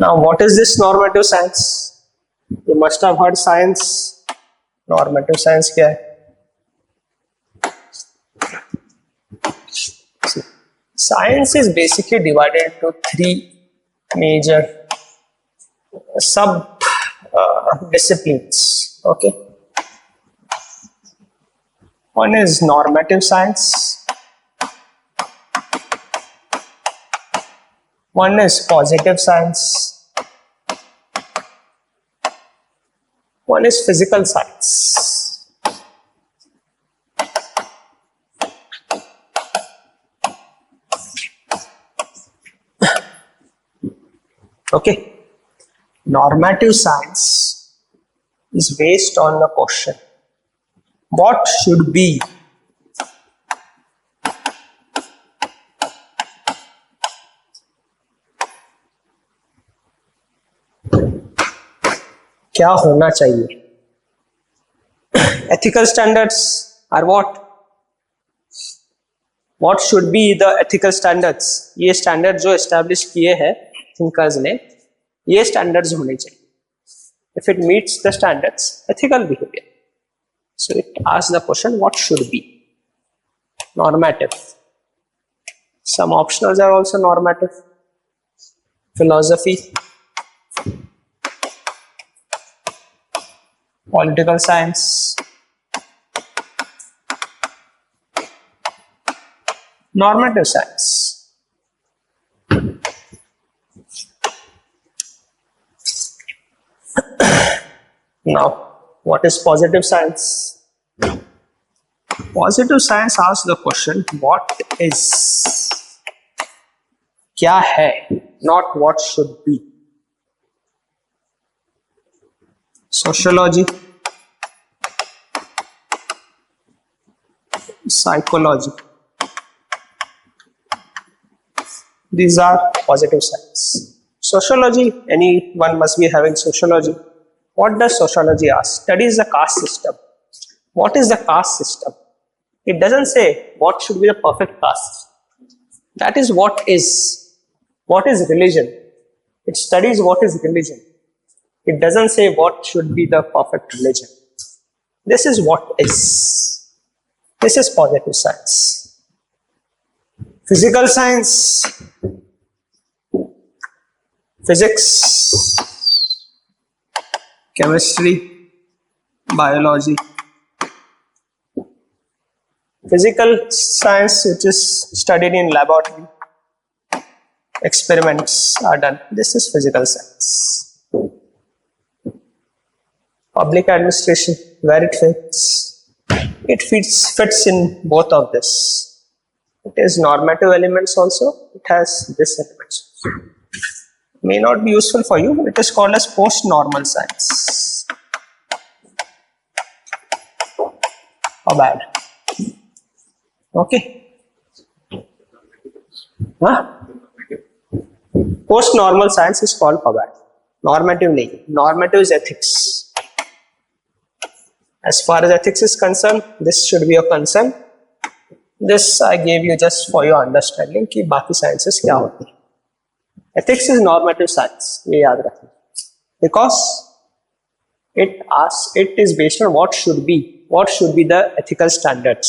Now, what is this normative science? You must have heard science. Normative science क्या है? Science is basically divided into three major sub disciplines. Okay. One is normative science. One is positive science. One is physical science. Okay. Normative science is based on the question, what should be? क्या होना चाहिए? Ethical standards are what? What should be the ethical standards? ये standards जो establish किए हैं thinkers ने, ये standards होने चाहिए. If it meets the standards, ethical behavior. So it asks the question, what should be? Normative. Some optionals are also normative. Philosophy, political science, normative science. Now, what is positive science? Positive science asks the question, what is? क्या है? Not what should be. Sociology, psychology. These are positive science. Sociology, anyone must be having sociology. What does sociology ask? Studies the caste system. What is the caste system? It doesn't say what should be the perfect caste. That is what is. What is religion? It studies what is religion. It doesn't say what should be the perfect religion. This is what is. This is positive science. Physical science, physics, chemistry, biology. Physical science, which is studied in laboratory, experiments are done. This is physical science. Public administration, where it fits? It fits in both of this. It is normative elements also. It has this elements. May not be useful for you, but it is called as post-normal science. How bad? Okay. Post normal science is called forward. Normative नहीं, normative is ethics. As far as ethics is concerned, this should be your concern. This I gave you just for your understanding कि बाकी sciences क्या होती है. Ethics is normative science, ये याद रखना. Because it is based on what should be the ethical standards.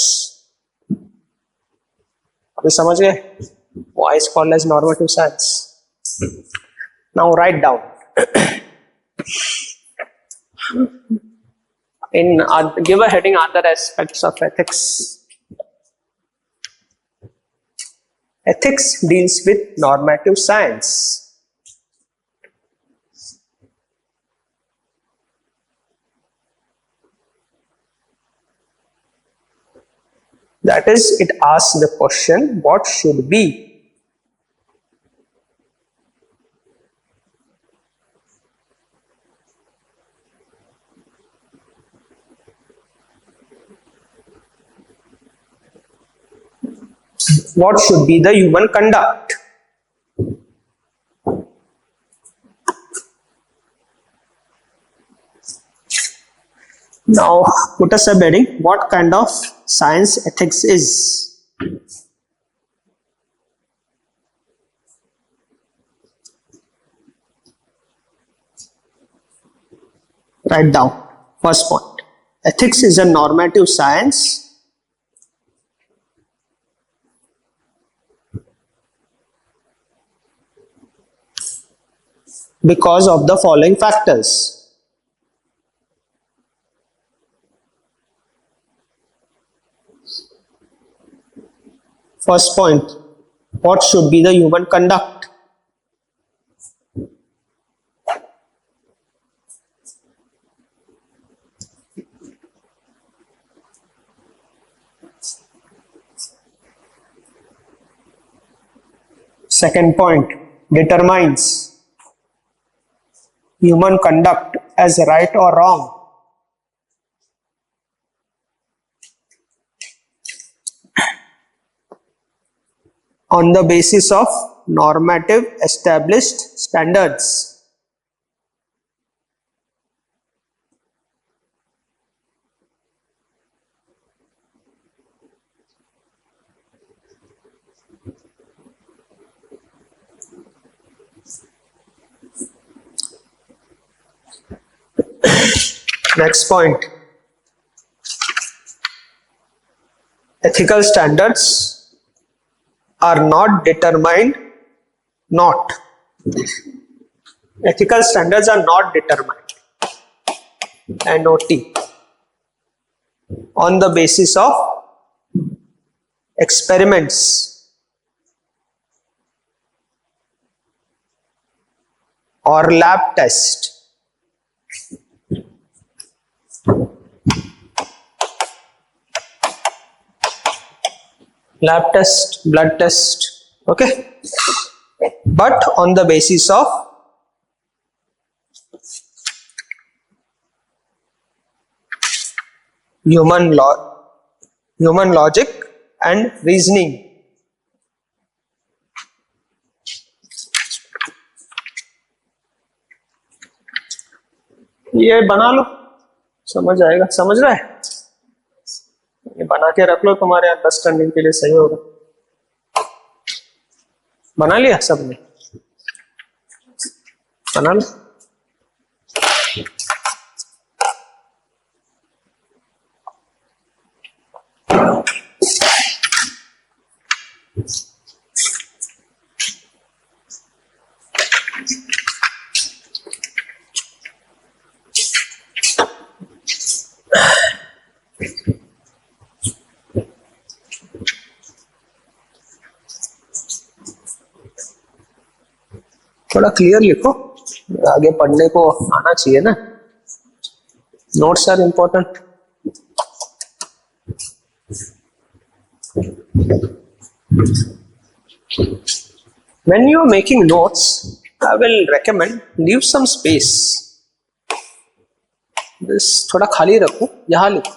अभी समझ गए? Why is called as normative science? Now write down. Give a heading other aspects of ethics. Ethics deals with normative science. That is, it asks the question, what should be? What should be the human conduct? Now put a subheading, what kind of science ethics is? Write down. First point, ethics is a normative science because of the following factors. First point, what should be the human conduct? Second point, determines human conduct as right or wrong. On the basis of normative established standards. Next point, ethical standards are not determined, ethical standards are not determined, NOT, on the basis of experiments or lab test. Lab test, blood test, okay, but on the basis of human logic and reasoning. ये बना लो, समझ आएगा, समझ रहा है? ये बना के रख लो, तुम्हारे अंडरस्टैंडिंग के लिए सही होगा. बना लिया सबने? बना लो. थोड़ा क्लियर लिखो, आगे पढ़ने को आना चाहिए ना. Notes are important. When you are making notes, I will recommend leave some space. This थोड़ा खाली रखो, यहाँ लिखो.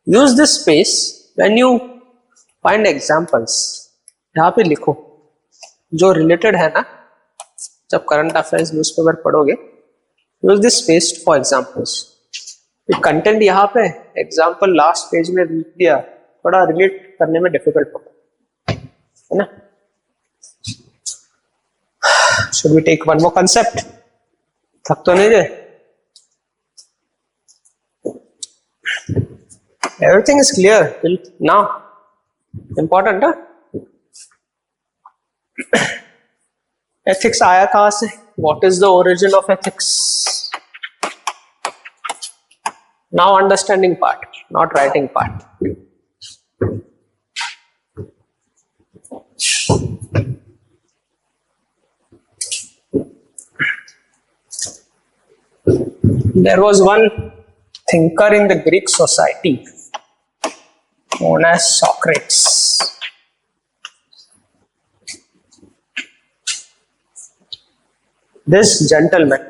Use this space when you find examples, यहाँ पे लिखो जो रिलेटेड है ना, जब करंट अफेयर्स न्यूज़पेपर पढ़ोगे use this paste for examples. Content यहाँ पे एग्जाम्पल लास्ट पेज में लिख दिया, थोड़ा रिलेट करने में डिफिकल्ट होगा, है ना। Should we take one more concept? थक तो नहीं गए? Everything is clear till now? Important है। एथिक्स आया कहां से? What is the origin of ethics? Now understanding part, not writing part. There was one thinker in the Greek society known as Socrates. This gentleman,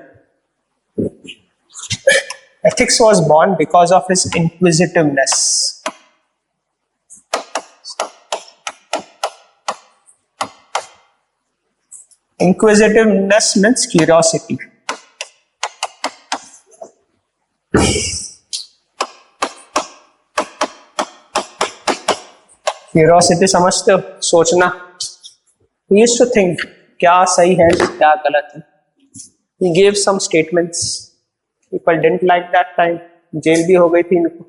ethics was born because of his inquisitiveness. Inquisitiveness means curiosity. Curiosity समझते हो? सोचना। He used to think क्या सही है क्या गलत है। He gave some statements. People didn't like that time. Jail भी हो गई थी इनको।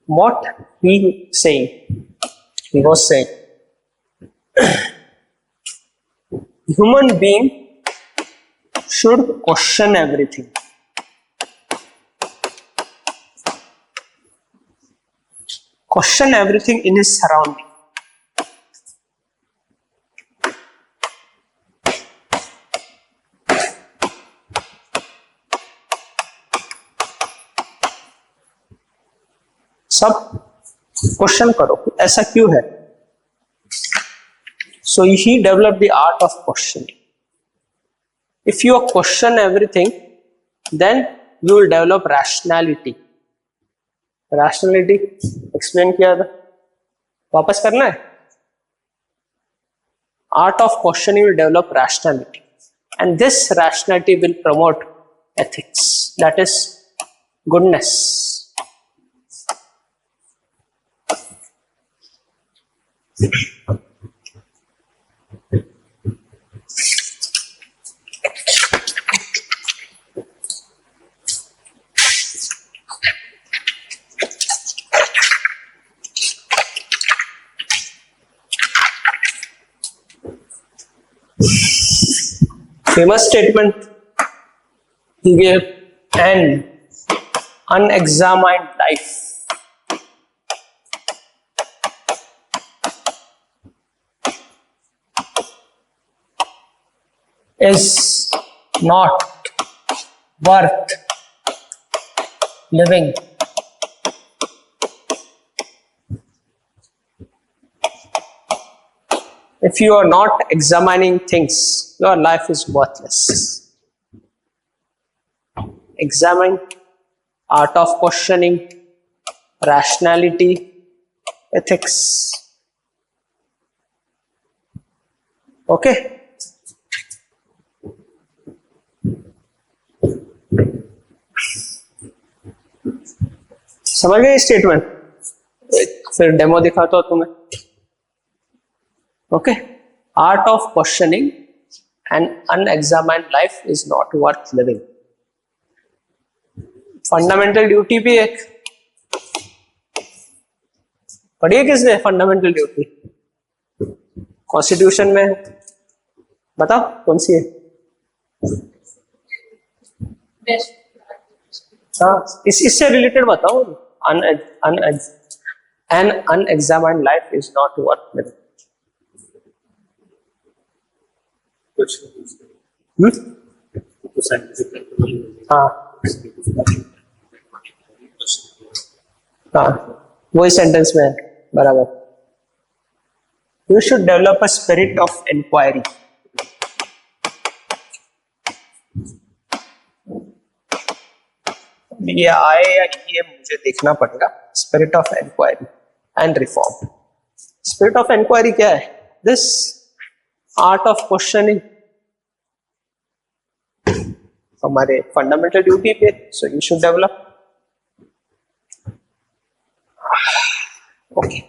What he saying? He was saying human being should question everything. Question everything in his surrounding. सब क्वेश्चन करो ऐसा क्यों है। So he developed the art of questioning. If you question everything, then you will develop rationality. Rationality explain किया था, वापस करना है। Art of questioning will develop rationality, and this rationality will promote ethics, that is goodness. Famous statement he gave: an unexamined life is not worth living. If you are not examining things, your life is worthless. Examine, art of questioning, rationality, ethics. Okay? समझ गए statement? फिर demo दिखाता हूं तुम्हें। Okay, art of questioning, an unexamined life is not worth living. Fundamental duty भी एक पढ़ी है किसने? फंडामेंटल ड्यूटी कॉन्स्टिट्यूशन में, बताओ कौन सी है? हाँ, इससे रिलेटेड बताओ। an unexamined life is not worth living. हाँ हाँ, वही सेंटेंस में है, बराबर। You should develop a spirit of inquiry. ये आए या ये मुझे देखना पड़ेगा। Spirit of inquiry and reform. Spirit of inquiry क्या है? दिस आर्ट ऑफ क्वेश्चनिंग हमारे फंडामेंटल ड्यूटी पे, so you should develop. Okay.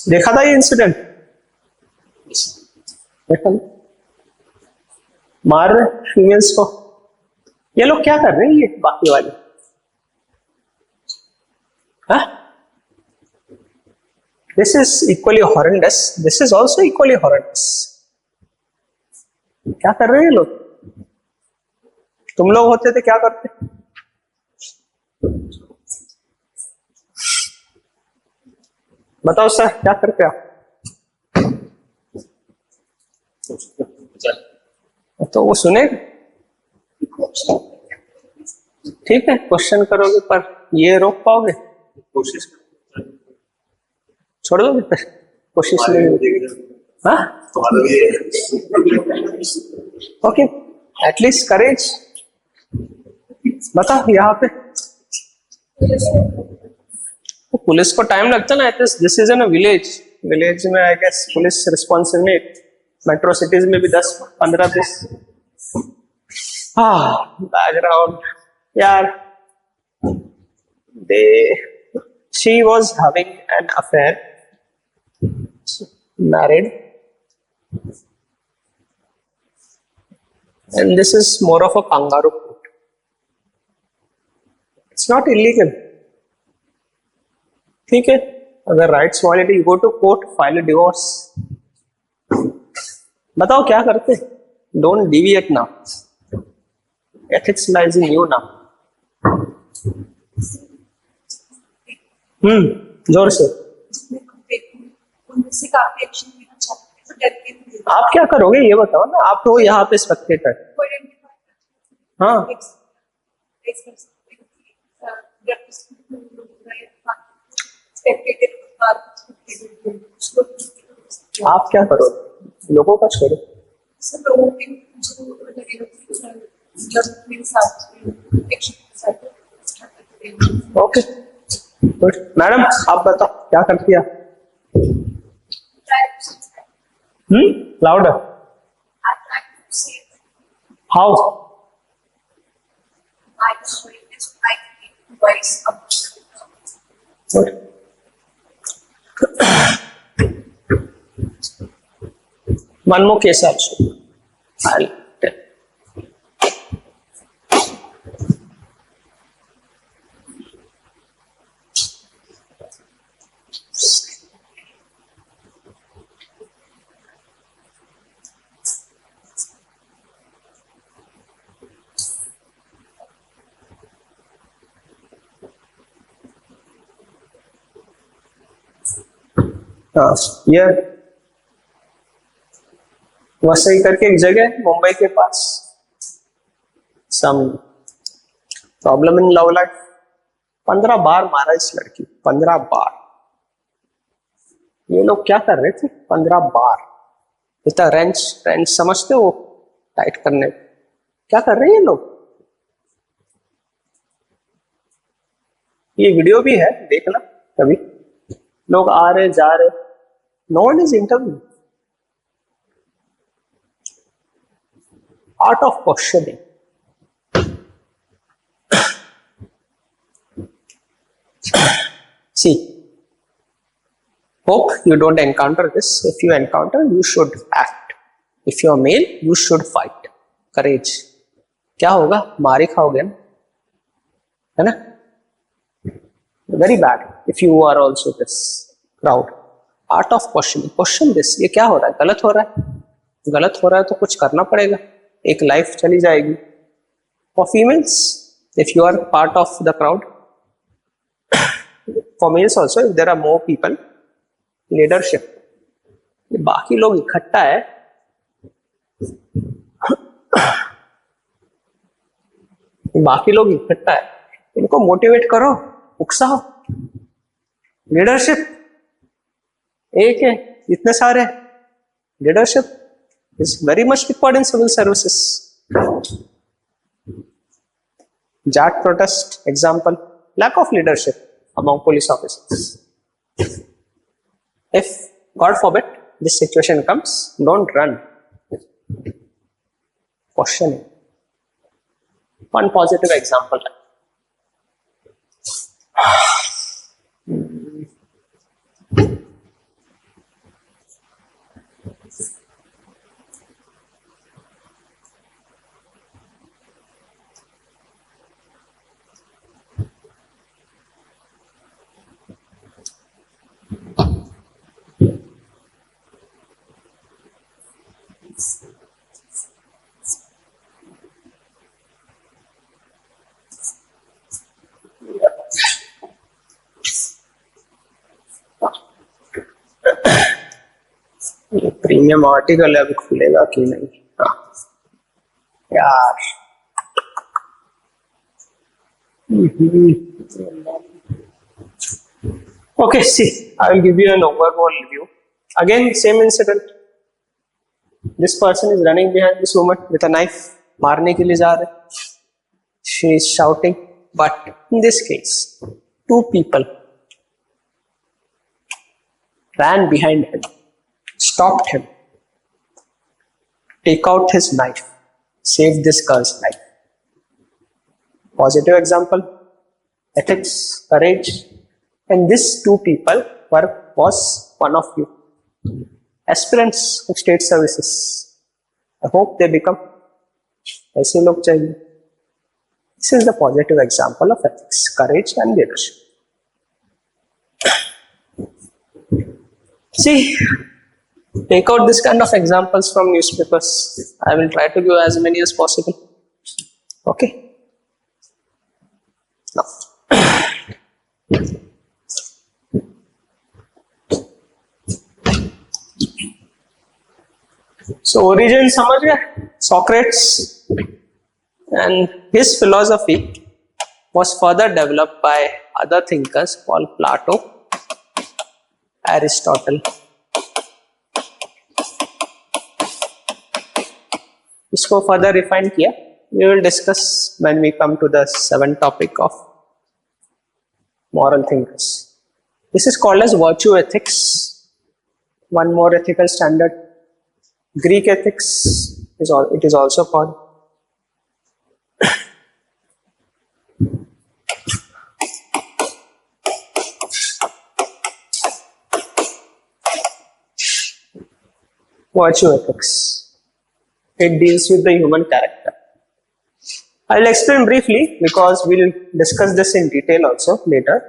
देखा था ये इंसिडेंट? देखा ना? मार रहे फीमेल्स को. ये लोग क्या कर रहे हैं ये बाकी वाले? This is equally horrendous, this is also equally horrendous. क्या कर रहे हैं ये लोग? तुम लोग होते थे क्या करते? बताओ सर, क्या करते आप? तो वो सुने, ठीक है, क्वेश्चन करोगे पर ये रोक पाओगे? कोशिश छोड़ दोगे फिर? कोशिश नहीं. हाँ, ओके, एटलीस्ट करेज. बताओ यहाँ पे तो पुलिस को टाइम लगता ना. This is in a village. Village में आई गेस पुलिस रिस्पॉन्सिव नहीं. मेट्रो सिटीज में भी 10-15 बैकग्राउंड यार. She was having an affair, married, and this is more of a kangaroo court. It's not illegal. ठीक है, अगर rights violate you go to court, file a divorce. बताओ क्या करते? Don't deviate now. Ethics lies in you now. जोर से. आप क्या करोगे ये बताओ ना. आप तो यहाँ पे स्पेक्टेटर. हाँ, आप क्या करो? लोगों का छोड़ो. Okay good. मैडम आप बताओ क्या करती है? Louder. How? Good. One more case also. I'll tell. ये वसई करके एक जगह मुंबई के पास, some problem in love life. 15 बार मारा इस लड़की, 15 बार. ये लोग क्या कर रहे थे? 15 बार. इतना रेंच समझते हो टाइट करने? क्या कर रहे हैं ये लोग? ये वीडियो भी है, देखना कभी. लोग आ रहे जा रहे, no one is interview. Art of questioning. See, hope you don't encounter this. If you encounter, you should act. If you are male, you should fight. Courage. क्या होगा? मारे खाओगे ना, है ना? Very bad if you are also this crowd. Art of questioning. Question this. ये क्या हो रहा है? गलत हो रहा है. गलत हो रहा है तो कुछ करना पड़ेगा. एक लाइफ चली जाएगी. For females, if you are part of the crowd, for males also, if there are more people, leadership. ये बाकी लोग इकट्ठा है, बाकी लोग इकट्ठा है, इनको मोटिवेट करो, उकसाओ। लीडरशिप एक है, इतने सारे। Leadership is very much required in civil services. JAT protest example, lack of leadership among police officers. If God forbid this situation comes, don't run. Question. One positive example. ये premium article है, अभी खुलेगा कि नहीं? हाँ यार, okay, see, I will give you an overall review. Again, same incident. This person is running behind this woman with a knife, मारने के लिए जा रहे. She is shouting, but in this case, two people ran behind him, stopped him, take out his knife, save this girl's life. Positive example, ethics, courage, and these two people was one of you, aspirants of state services. I hope they become ऐसे लोग चाहिए. This is the positive example of ethics, courage, and leadership. See, take out this kind of examples from newspapers. I will try to give as many as possible. Okay. Now, so origin समझ गए? Socrates, and his philosophy was further developed by other thinkers called Plato, Aristotle. इसको further refine किया. We will discuss when we come to the seventh topic of moral thinkers. This is called as virtue ethics. One more ethical standard. Greek ethics it is also called. Virtue ethics. It deals with the human character. I will explain briefly because we will discuss this in detail also later.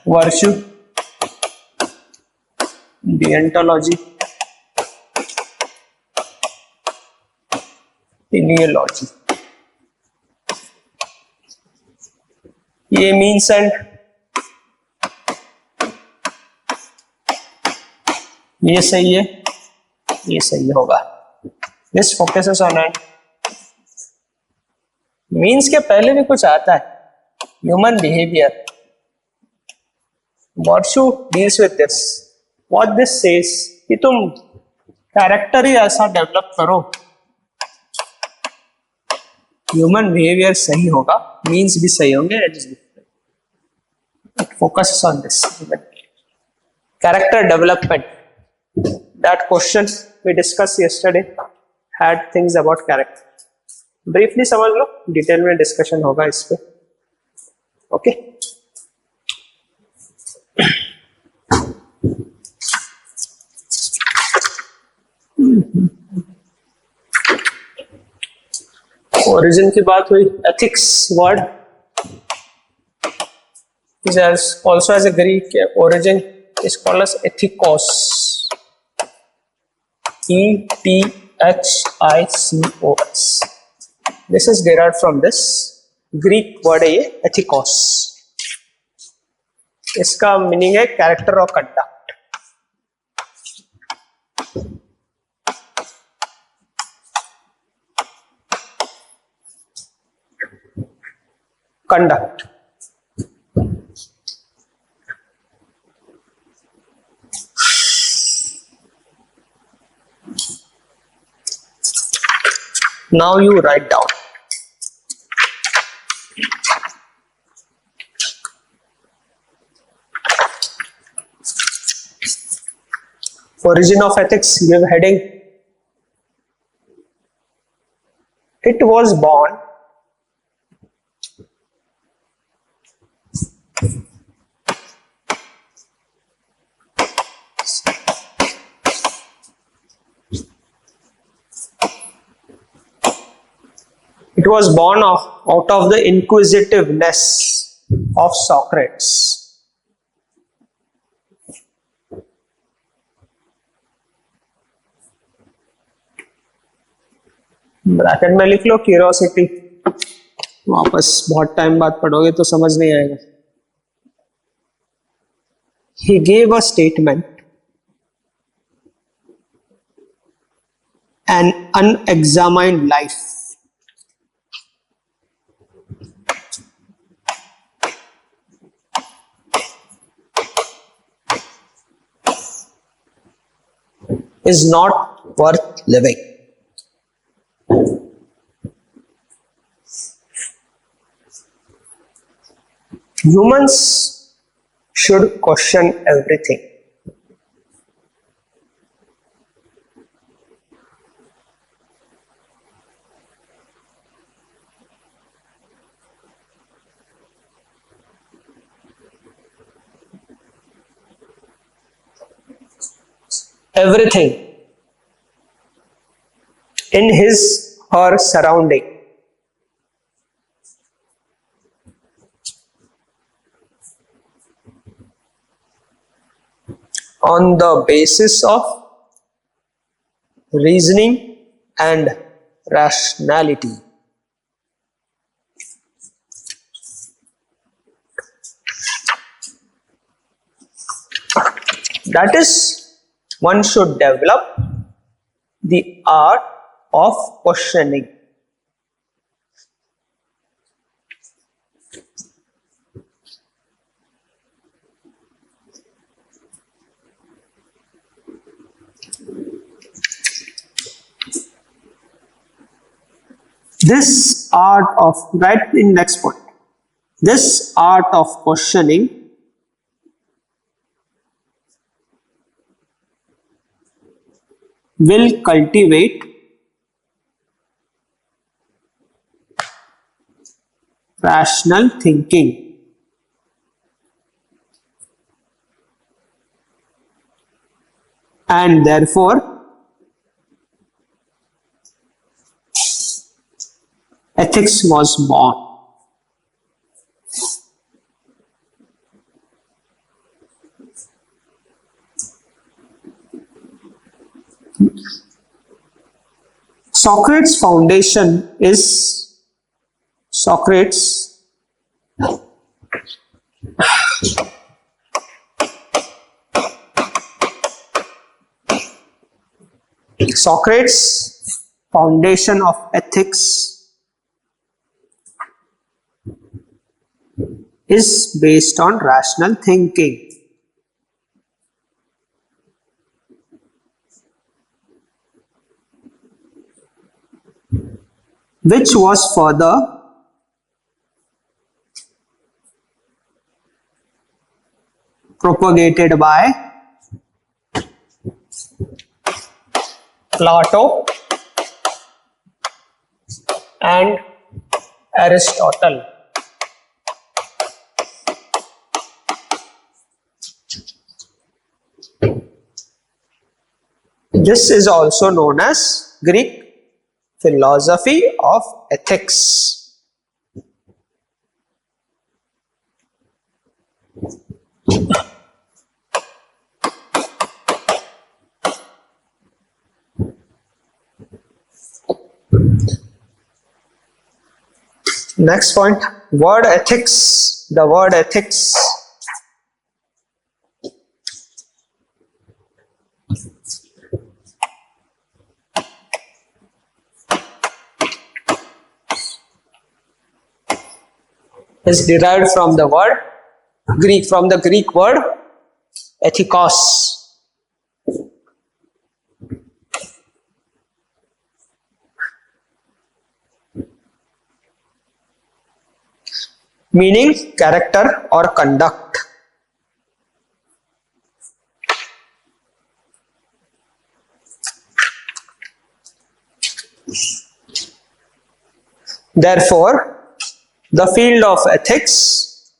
Virtue, deontology, teleology. ये means and ये सही है, ये सही होगा. This focuses on it. Means के पहले भी कुछ आता है. Human behavior. Virtue deals with this. What this says कि तुम कैरेक्टर ही ऐसा डेवलप करो, ह्यूमन बिहेवियर सही होगा, मीन्स भी सही होंगे. It focuses on this. Character development. That question we discussed yesterday had things about character. Briefly समझ लो, डिटेल में डिस्कशन होगा इस पे. Okay. Origin की बात हुई. Ethics word is also as a Greek origin is called as ethikos. E-T-H-I-C-O-S. This is derived from this Greek word ethikos. इसका meaning है character of conduct. Conduct now you write down origin of ethics, give heading. It was born out of the inquisitiveness of Socrates. Bracket में लिख लो curiosity, वापस बहुत time बाद पढ़ोगे तो समझ नहीं आएगा। He gave a statement, an unexamined life is not worth living. Humans should question everything. Everything in his or surrounding. On the basis of reasoning and rationality. That is, one should develop the art of questioning. This art of, right in next point, this art of questioning will cultivate rational thinking and therefore ethics was born. Socrates' foundation is Socrates' foundation of ethics is based on rational thinking. Which was further propagated by Plato and Aristotle. This is also known as Greek philosophy of ethics. Next point, word ethics. The word ethics is derived from the Greek word ethikos, meaning character or conduct. Therefore, the field of ethics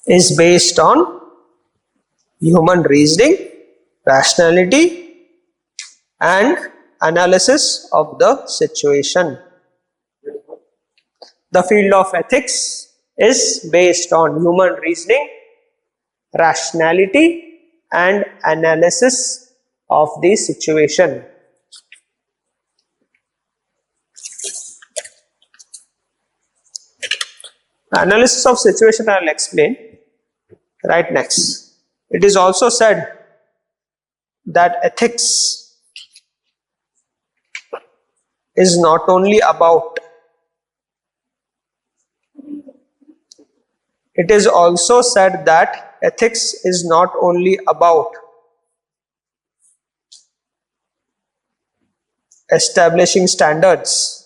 is based on human reasoning, rationality, and analysis of the situation. The field of ethics is based on human reasoning, rationality, and analysis of the situation. Analysis of situation I will explain right next. It is also said that ethics is not only about, it is also said that ethics is not only about establishing standards,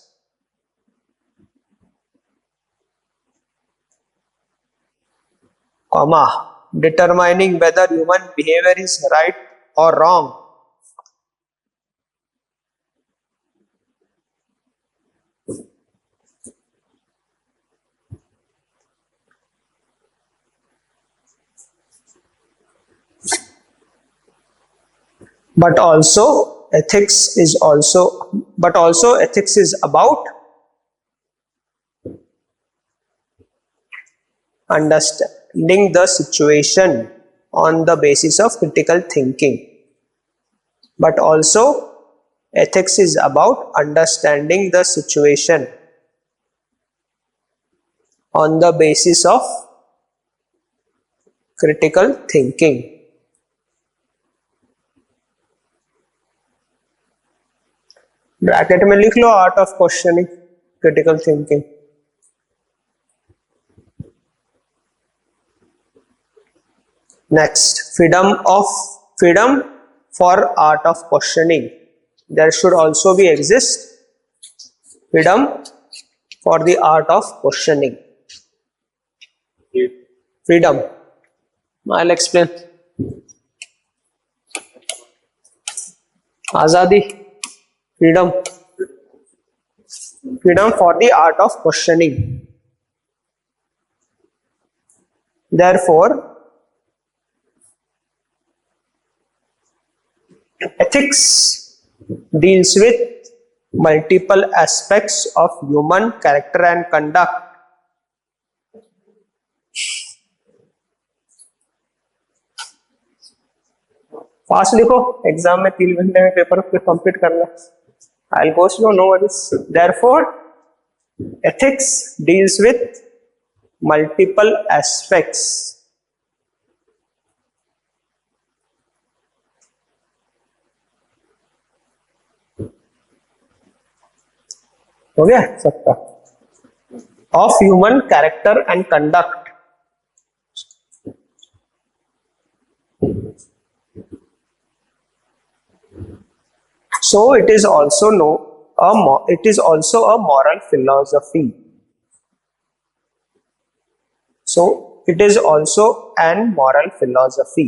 determining whether human behavior is right or wrong, but also ethics is about understanding the situation on the basis of critical thinking. But also ethics is about understanding the situation on the basis of critical thinking. Bracket में लिख लो art of questioning, critical thinking. Next, freedom for art of questioning. There should also be exist freedom for the art of questioning. Freedom, I'll explain. Azadi, freedom for the art of questioning. Therefore, ethics deals with multiple aspects of human character and conduct. Fast लिखो, exam में 3 घंटे में paper complete करना. I'll go slow, no worries. Therefore, ethics deals with multiple aspects हो गया सबका of human character and conduct. So it is also a moral philosophy. So it is also an moral philosophy.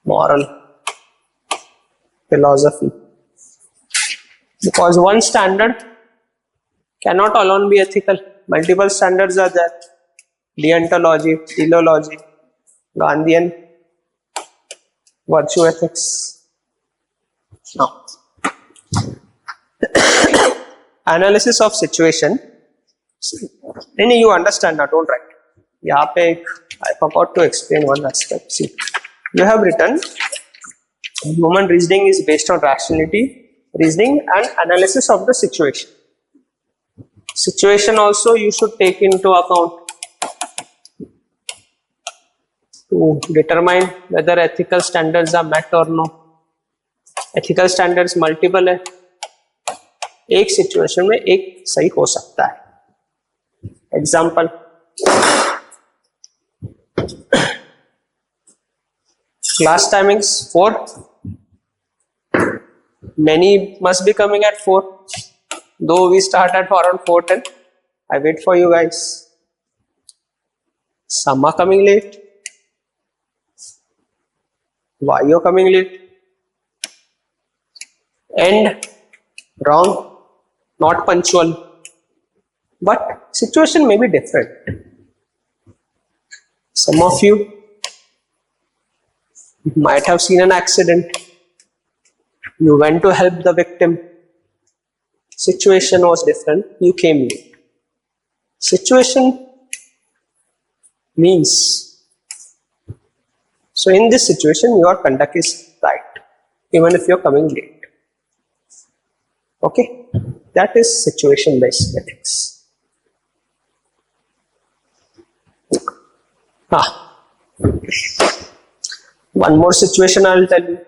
Moral philosophy. Because one standard cannot alone be ethical. Multiple standards are there. Deontology, teleology, Gandhian virtue ethics. Now, analysis of situation. You understand that, all right? यहाँ पे I forgot to explain one aspect. See, you have written human reasoning is based on rationality, reasoning, and analysis of the situation. Situation also you should take into account to determine whether ethical standards are met or no. Ethical standards multiple है, एक situation में एक सही हो सकता है। Example, class timings 4, many must be coming at 4, though we start at around 4:10. I wait for you guys. Some are coming late. Why you're coming late? And wrong, not punctual. But situation may be different. Some of you might have seen an accident. You went to help the victim. Situation was different. You came late. Situation means, so in this situation, your conduct is right, even if you're coming late. Okay, that is situation-based ethics. One more situation I will tell you.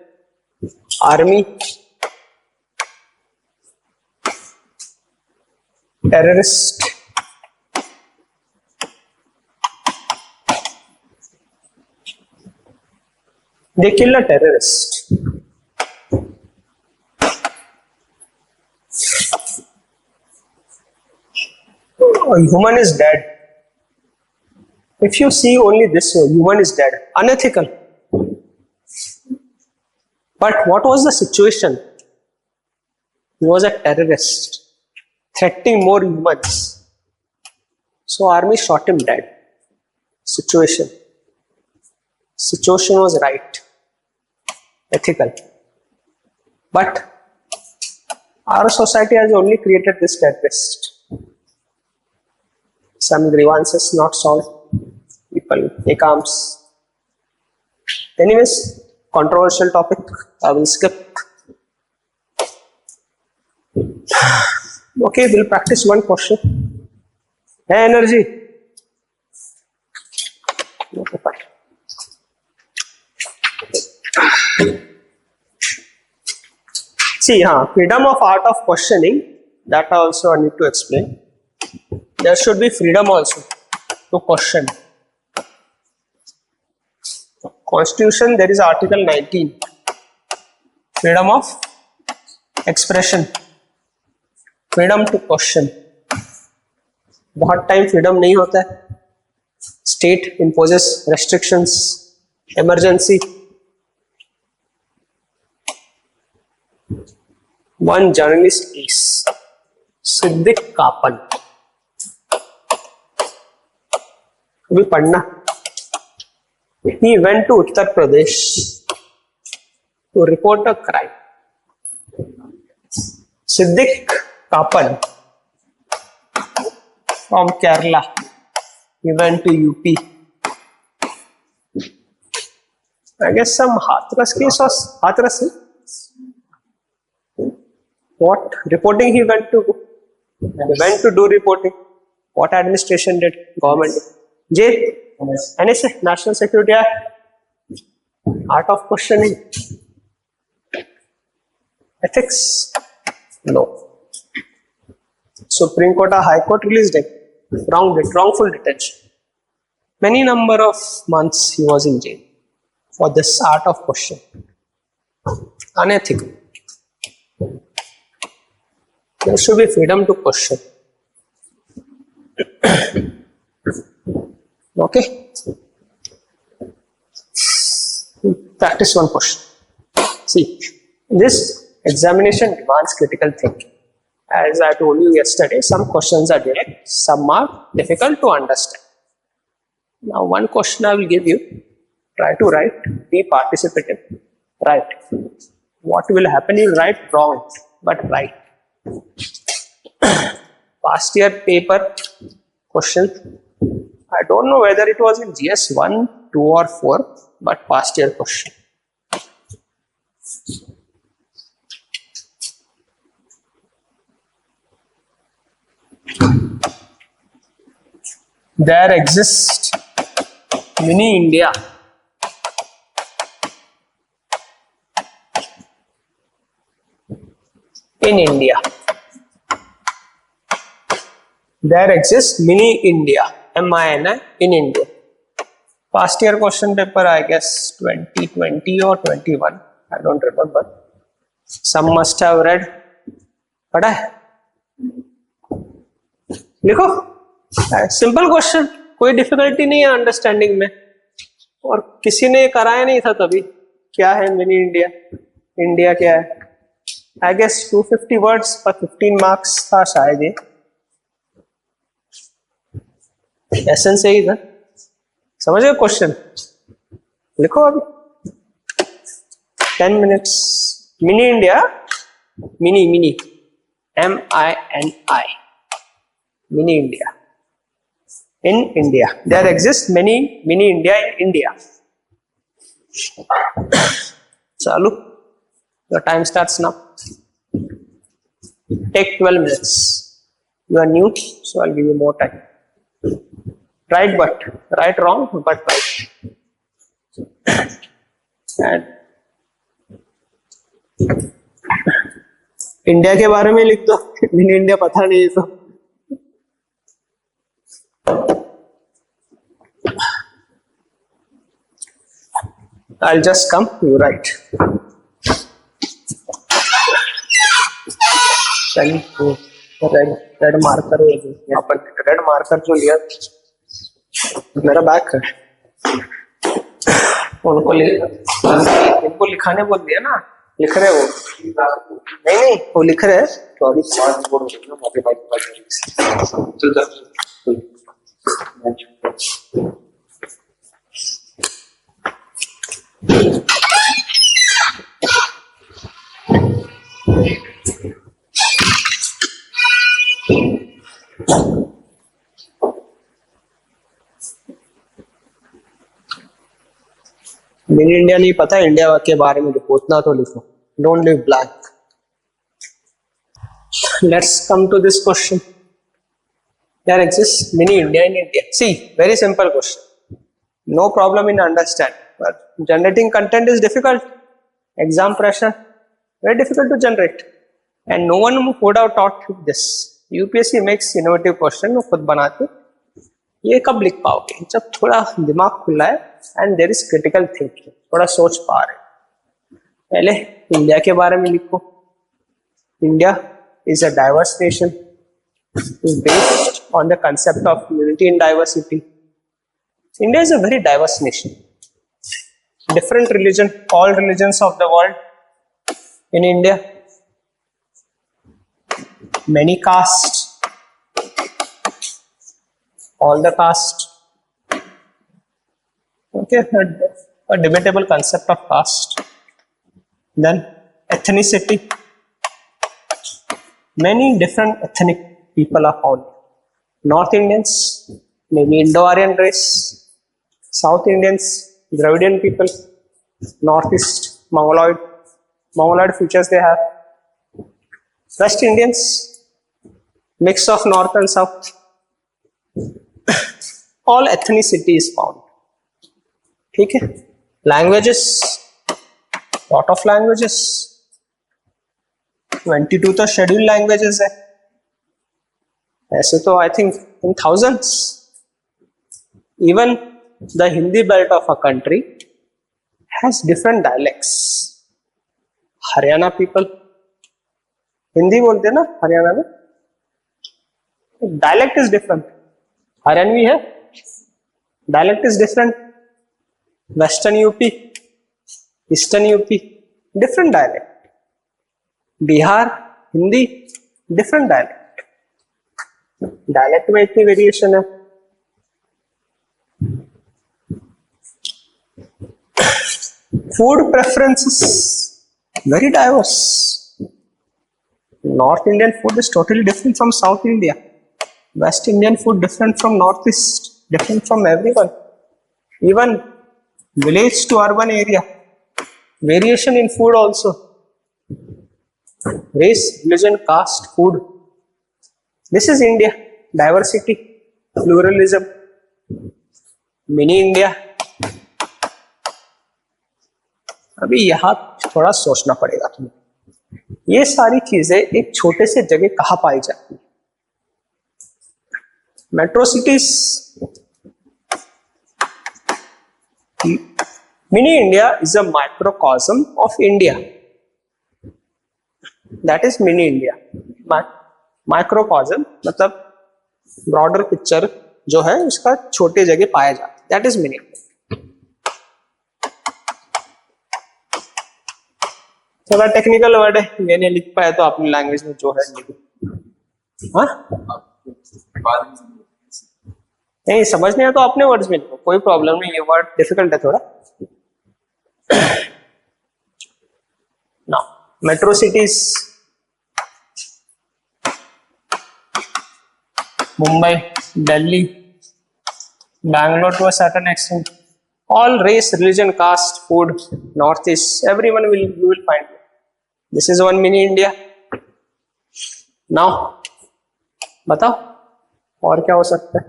Army, terrorist, they kill a terrorist. A human is dead. If you see only this way, human is dead. Unethical. But what was the situation? He was a terrorist, threatening more humans. So army shot him dead. Situation. Situation was right. Ethical. But our society has only created this terrorist. Some grievances not solved. People take arms. Anyways, controversial topic. I will skip. Okay, we'll practice one question. Hey, energy. Okay, fine. See, freedom of art of questioning, that also I need to explain. There should be freedom also to question. Constitution, there is Article 19. Freedom of expression. Freedom to question. बहुत time freedom नहीं होता है. State imposes restrictions. Emergency. One journalist is Siddique Kapan. अभी पढ़ना. He went to Uttar Pradesh to report a crime. Siddiq Kapan from Kerala. He went to UP. I guess some Hathras case was Hathras. What reporting he went to do? He went to do reporting. What administration did? Government did. NSA, National Security Act. Art of questioning. Ethics? No. Supreme Court or High Court released him. Wrongful detention. Many number of months he was in jail for this art of question. Unethical. There should be freedom to question. Okay? Practice one question. See, this examination demands critical thinking. As I told you yesterday, some questions are direct, some are difficult to understand. Now, one question I will give you. Try to write, be participative. Write. What will happen? You write wrong, but write. Past year paper question. I don't know whether it was in GS 1, 2 or 4, but past year question. There exists mini India. in India. There exists mini India, MINI, in India. Past year question paper, I guess 2020 or 21, I don't remember. Some must have read. पढ़ा है? लिखो. Simple question, कोई difficulty नहीं है understanding में, और किसी ने कराया नहीं था तभी. क्या है मिनी इंडिया? इंडिया क्या है? आई गेस 250 वर्ड्स पर 15 मार्क्स था शायद. ये एसेंस यही था. समझ गए क्वेश्चन? लिखो अभी 10 minutes. Mini India, mini mini MINI, mini India. In India, there exists many mini India in India. Chalu, your time starts now. Take 12 minutes. You are new, so I'll give you more time. Right, but right, wrong, but right. And India के बारे में लिख दो. Mini India पता नहीं तो. I'll just come, you write. Red marker यहाँ पर. रेड मार्कर जो लिया मेरा बैग है, उनको लिखाने बोल दिया ना. लिख रहे वो? नहीं वो लिख रहे हैं तो अभी मिनी इंडिया नहीं पता, इंडिया के बारे में लिखो, उतना तो लिखो. Don't leave blank. Let's come to this question. There exists mini India in India. See, very simple question. No problem in understand. But generating content is difficult. Exam pressure, very difficult to generate. And no one would have taught this. UPSC makes innovative question. वो खुद बनाते. ये कब लिख पाओगे? जब थोड़ा दिमाग खुला है and there is critical thinking. थोड़ा सोच पा रहे. पहले इंडिया के बारे में लिखो. India is a diverse nation, is based on the concept of unity in diversity. India is a very diverse nation. Different religion, all religions of the world in India. Many castes, all the castes. Okay, a debatable concept of caste. Then ethnicity. Many different ethnic people are found. North Indians, maybe Indo-Aryan race. South Indians, Dravidian people. Northeast, Mongoloid features they have. West Indians, mix of North and South. All ethnicity is found. ठीक है. Languages, lot of languages. 22 तो schedule languages है. ऐसे तो I think in thousands. Even the Hindi belt of a country has different dialects. Haryana people Hindi बोलते हैं ना हरियाणा में. Dialect is different. हरियाणवी है, dialect is different. Western UP, eastern UP, different dialect. Bihar Hindi, different dialect. Dialect में इतनी वेरिएशन है. Food preferences very diverse. North Indian food is totally different from South India. West Indian food different from Northeast, different from everyone. Even village to urban area, variation in food also. Race, religion, caste, food. This is India. Diversity, pluralism. Mini India. अभी यहाँ थोड़ा सोचना पड़ेगा तुम्हें. ये सारी चीजें एक छोटे से जगह कहाँ पाई जाती है? Metro cities. Mini India is a microcosm of India. That is mini India. Microcosm मतलब ब्रॉडर पिक्चर जो है उसका छोटे जगह पाया जाता है. That is mini India. थोड़ा टेक्निकल वर्ड है, ये नहीं लिख पाए तो अपनी लैंग्वेज में जो है लिखो. हाँ नहीं समझ नहीं है तो अपने वर्ड्स में लिखो, कोई प्रॉब्लम नहीं. ये वर्ड डिफिकल्ट है थोड़ा. Now, metro cities, Mumbai, Delhi, Bangalore to a certain extent, all race, religion, caste, food, northeast, everyone you will find. This is one mini India. Now, बताओ और क्या हो सकता है?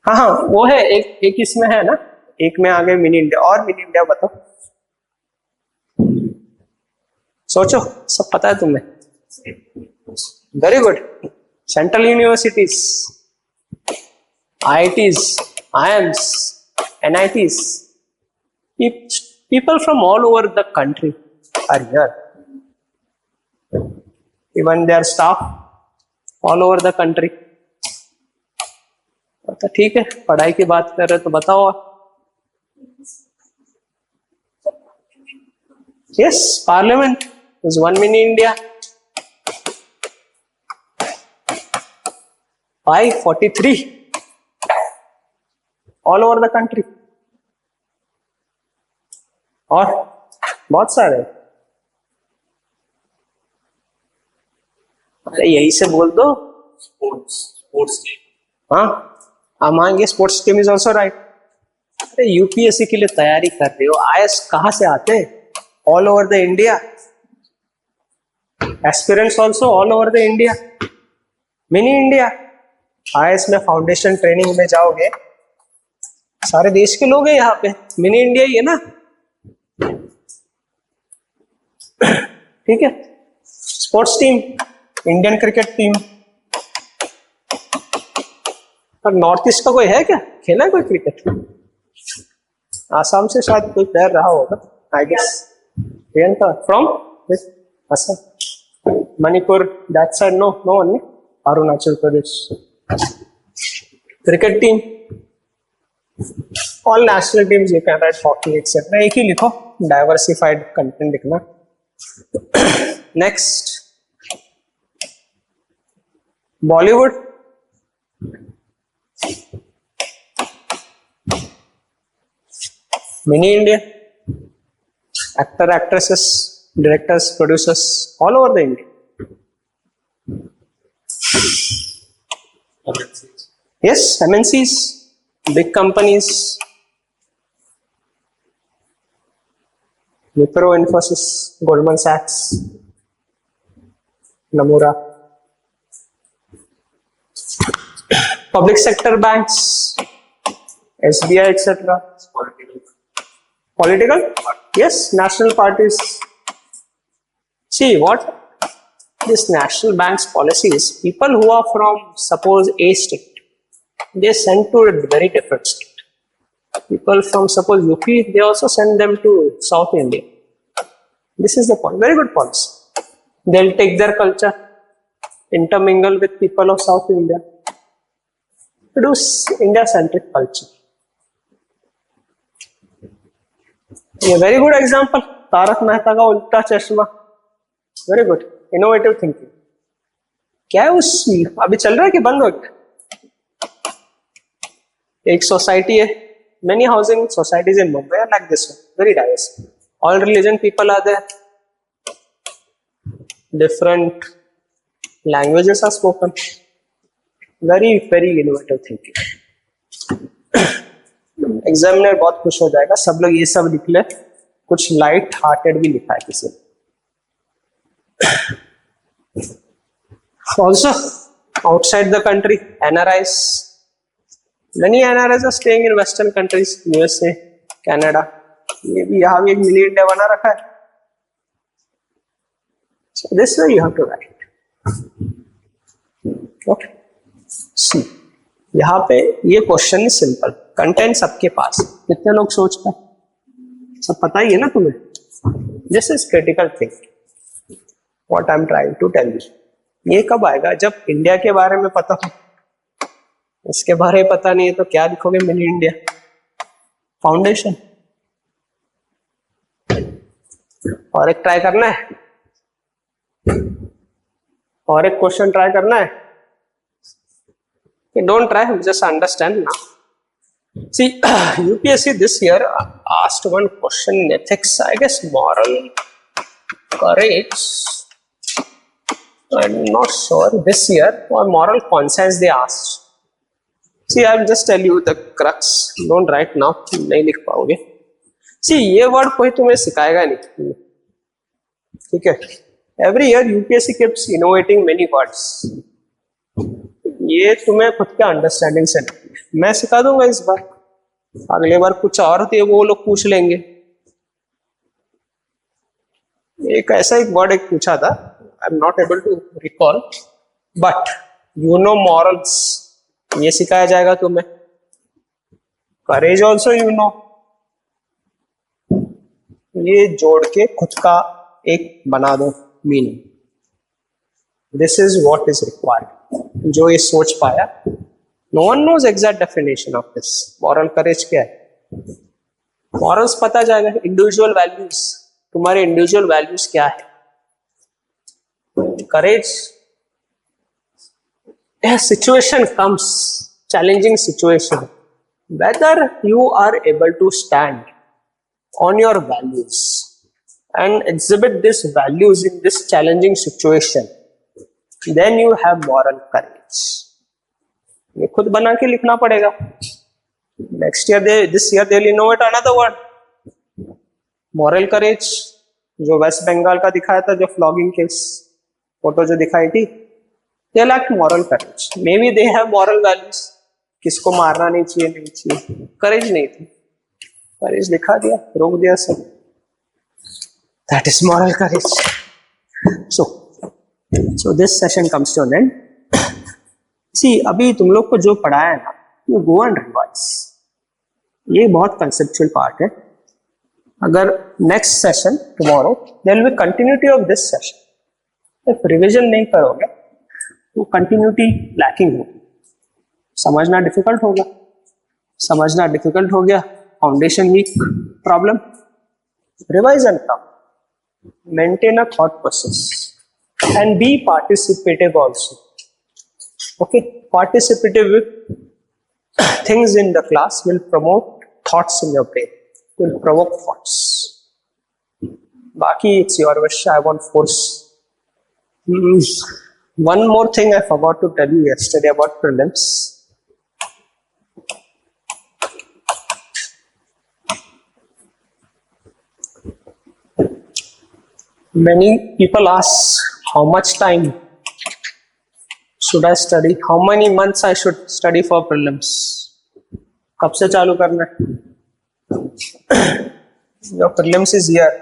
हाँ हाँ वो है, एक इसमें है ना, एक में आ गए मिनी इंडिया. और मिनी इंडिया बताओ, सोचो, सब पता है तुम्हें. Very good. Central universities, IITs, IIMs, NITs, people from all over the country are here. Even their staff all over the country. तो ठीक है, पढ़ाई की बात कर रहे तो बताओ. Yes, Parliament is one mini India. 543 all over the country. और बहुत सारे. अरे यही से बोल दो. Sports team. हाँ मांगे sports team is also right. अरे यूपीएससी के लिए तैयारी कर रहे हो, आईएएस कहाँ से आते हैं? All over the India. Aspirants also all over the India. Mini India. IAS में फाउंडेशन ट्रेनिंग में जाओगे, सारे देश के लोग हैं यहाँ पे. मिनी इंडिया ही है ना. ठीक है. Sports team, Indian cricket team. और नॉर्थ ईस्ट का कोई है क्या, खेला है कोई क्रिकेट? आसाम से शायद कोई प्लेयर रहा होगा, I guess. Priyanka from Assam. Manipur that side no only. Arunachal Pradesh. Cricket team, all national teams you can write, hockey etcetera. एक ही लिखो, डाइवर्सिफाइड कंटेंट लिखना. Next, Bollywood. Mini India. Actor, actresses, directors, producers, all over the India. Yes, MNCs, big companies. Wipro, Infosys, Goldman Sachs, Nomura. Public sector banks, SBI, etc. Political? Yes, national parties. See what this national bank's policy is. People who are from suppose A state, they send to a very different state. People from suppose UP, they also send them to South India. This is the point. Very good policy. They'll take their culture, intermingle with people of South India, produce India-centric culture. ये very good example. Tarak Mehta ka Ulta Chashma. Very good. Innovative thinking. क्या है उस, अभी चल रहा है कि बंद हो गया? एक सोसाइटी है, many housing societies in Mumbai are like this, very diverse. All religion people are there, different languages are spoken. Very very innovative thinking. Examiner बहुत खुश हो जाएगा. सब लोग ये सब लिख ले. कुछ लाइट हार्टेड भी लिखा है किसी ने. Also, outside the country, NRIs. Many NRIs are staying in Western countries, USA, Canada. ये भी यहाँ भी एक मिनी इंडिया बना रखा है. So this way you have to write. Okay. See, यहाँ पे ये क्वेश्चन है सिंपल. कंटेंट सबके पास. कितने लोग सोच पाए? सब पता ही है ना तुम्हें. This is critical thing. What I'm trying to tell you. ये कब आएगा? जब इंडिया के बारे में पता हो. इसके बारे में पता नहीं है तो क्या लिखोगे मिनी इंडिया? फाउंडेशन. और एक ट्राई करना है. और एक क्वेश्चन ट्राई करना है. Don't try, just understand now. See, UPSC this year asked one question in ethics, I guess moral courage. I'm not sure this year, or moral conscience they asked. See, I'll just tell you the crux. Don't write now, नहीं लिख पाओगे. See, ये word कोई तुम्हें सिखाएगा नहीं. ठीक है. Every year UPSC keeps innovating many words. ये तुम्हें खुद के अंडरस्टैंडिंग से नहीं. मैं सिखा दूंगा इस बार. अगले बार कुछ और थे वो लोग पूछ लेंगे. एक ऐसा एक वर्ड एक पूछा था. I am not able to recall, but you know morals. ये सिखाया जाएगा तुम्हें. Courage also you know. ये जोड़ के खुद का एक बना दो meaning. This is what is required. जो ये सोच पाया. No one knows exact definition of this. Moral courage क्या है? मॉरल्स पता जाएगा. Individual values. तुम्हारे इंडिविजुअल वैल्यूज क्या है? Courage. Situation comes, challenging situation, whether you are able to stand on your values and exhibit these values in this challenging situation, then you have moral courage. ये खुद बना के लिखना पड़ेगा. Next year this year they'll innovate another word. Moral courage. जो waste Bengal का दिखाया था, जो फ्लॉगिंग केस फोटो जो दिखाई थी, they lack moral courage. Maybe they have moral values. किसको मारना नहीं चाहिए, नहीं चाहिए. करेज नहीं थी. करेज दिखा दिया, रोक दिया सब. That is moral courage. So this session comes to an end. See, अभी तुम लोग को जो पढ़ाया है ना, you go and revise. ये बहुत conceptual part है. अगर next session tomorrow there will be continuity of this session. if revision नहीं करोगे तो कंटिन्यूटी लैकिंग होगी. समझना डिफिकल्ट होगा. समझना डिफिकल्ट हो गया, foundation weak, problem. Revise and come. Maintain a thought process and be participative also. Okay, participative things in the class will promote thoughts in your brain, will provoke thoughts. Baki, it's your wish. I won't force. One more thing I forgot to tell you yesterday about prelims. Many people ask, how much time should I study? How many months I should study for prelims? कब से चालू करना है? Your prelims is here.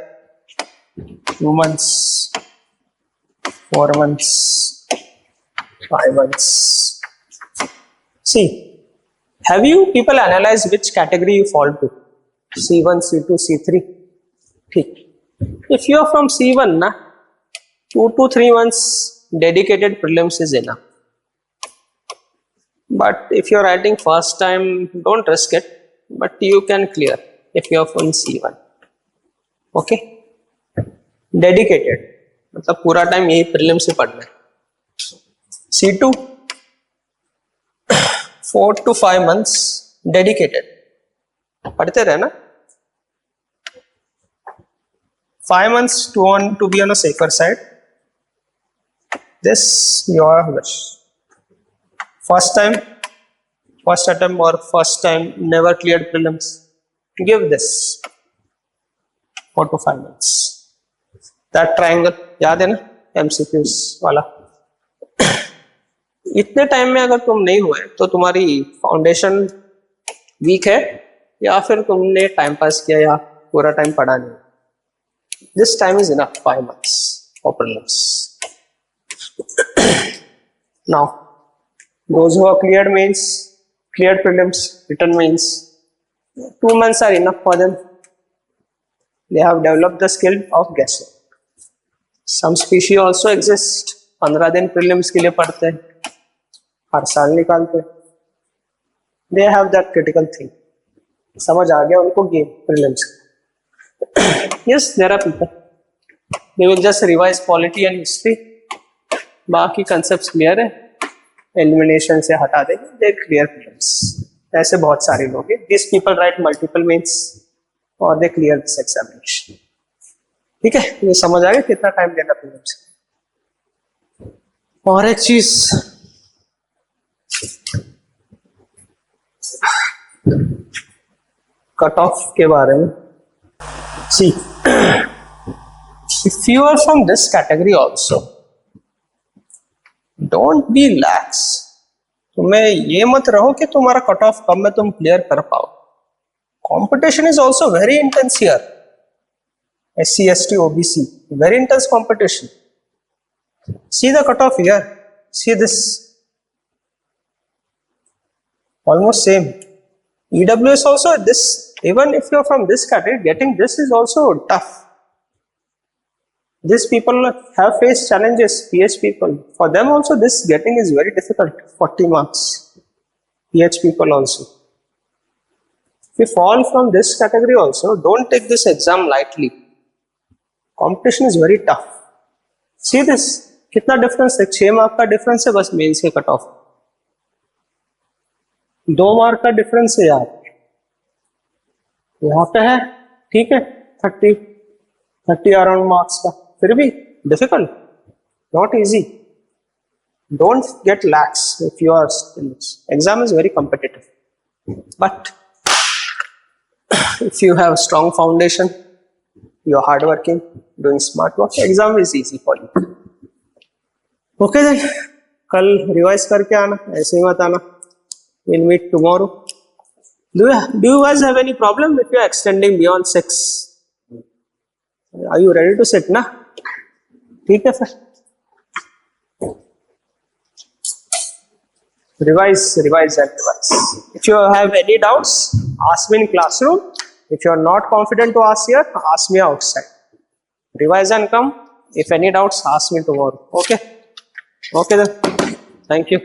2 months, 4 months, 5 months. See, have you people analyzed which category you fall to? C1, C2, C3? ठीक. If you are from C1, na, 2 to 3 months dedicated prelims is enough. But if you are writing first time, don't risk it. But you can clear if you are from C1. Okay? Dedicated. मतलब पूरा time यही prelim से पढ़ना है. C2 4 to 5 months dedicated. पढ़ते रहे ना. 5 months to be on a safer side. This your wish. First time, first attempt or first time never cleared prelims. Give this 4 to 5 months. That triangle याद है ना, MCQs वाला. इतने time में अगर तुम नहीं हुए तो तुम्हारी फाउंडेशन वीक है, या फिर तुमने टाइम पास किया या पूरा टाइम पढ़ा नहीं. This time is enough, 5 months for prelims. Now, those who have cleared mains, cleared prelims, written mains, 2 months are enough for them. They have developed the skill of guessing. Some species also exist. 15 दिन prelims के लिए पढ़ते हैं, हर साल निकालते हैं. They have that critical thing. समझ आ गया उनको game prelims. Yes, there are people. They will just revise polity and history. बाकी concepts clear है, elimination से हटा देंगे, they clear prelims. ऐसे बहुत सारे लोग हैं. These people write multiple mains और they clear this examination. ठीक है, ये समझ आ गया कितना टाइम देना prelims. और एक चीज कट ऑफ के बारे में. See, if you are from this category also, don't be lax. तुम्हें ये मत रहो कि तुम्हारा कट ऑफ कम में तुम क्लियर कर पाओ. Competition is also very intense here. SC, ST, OBC, very intense competition. See the cutoff here. See this. Almost same. EWS also this. Even if you're from this category, getting this is also tough. These people have faced challenges. PH people. For them also this getting is very difficult. 40 marks. PH people also. If you fall from this category also, don't take this exam lightly. Competition is very tough. See this. कितना difference है? 6 mark का difference है बस mains के cut off. 2 mark का difference है यार. यहाँ पे है ठीक है 30 अराउंड मार्क्स का, फिर भी difficult, not easy. Don't get lax if you are in this. Exam is very competitive, but if you have strong foundation, you are hard working, doing smart work, exam is easy for you. Okay then, कल revise करके आना, ऐसे ही मत आना. Will meet tomorrow. Do you guys have any problem if you are extending beyond 6? Are you ready to sit ना? ठीक है फिर. Revise and revise. If you have any doubts, ask me in classroom. If you are not confident to ask here, ask me outside. Revise and come. If any doubts, ask me tomorrow. Okay? Okay then. Thank you.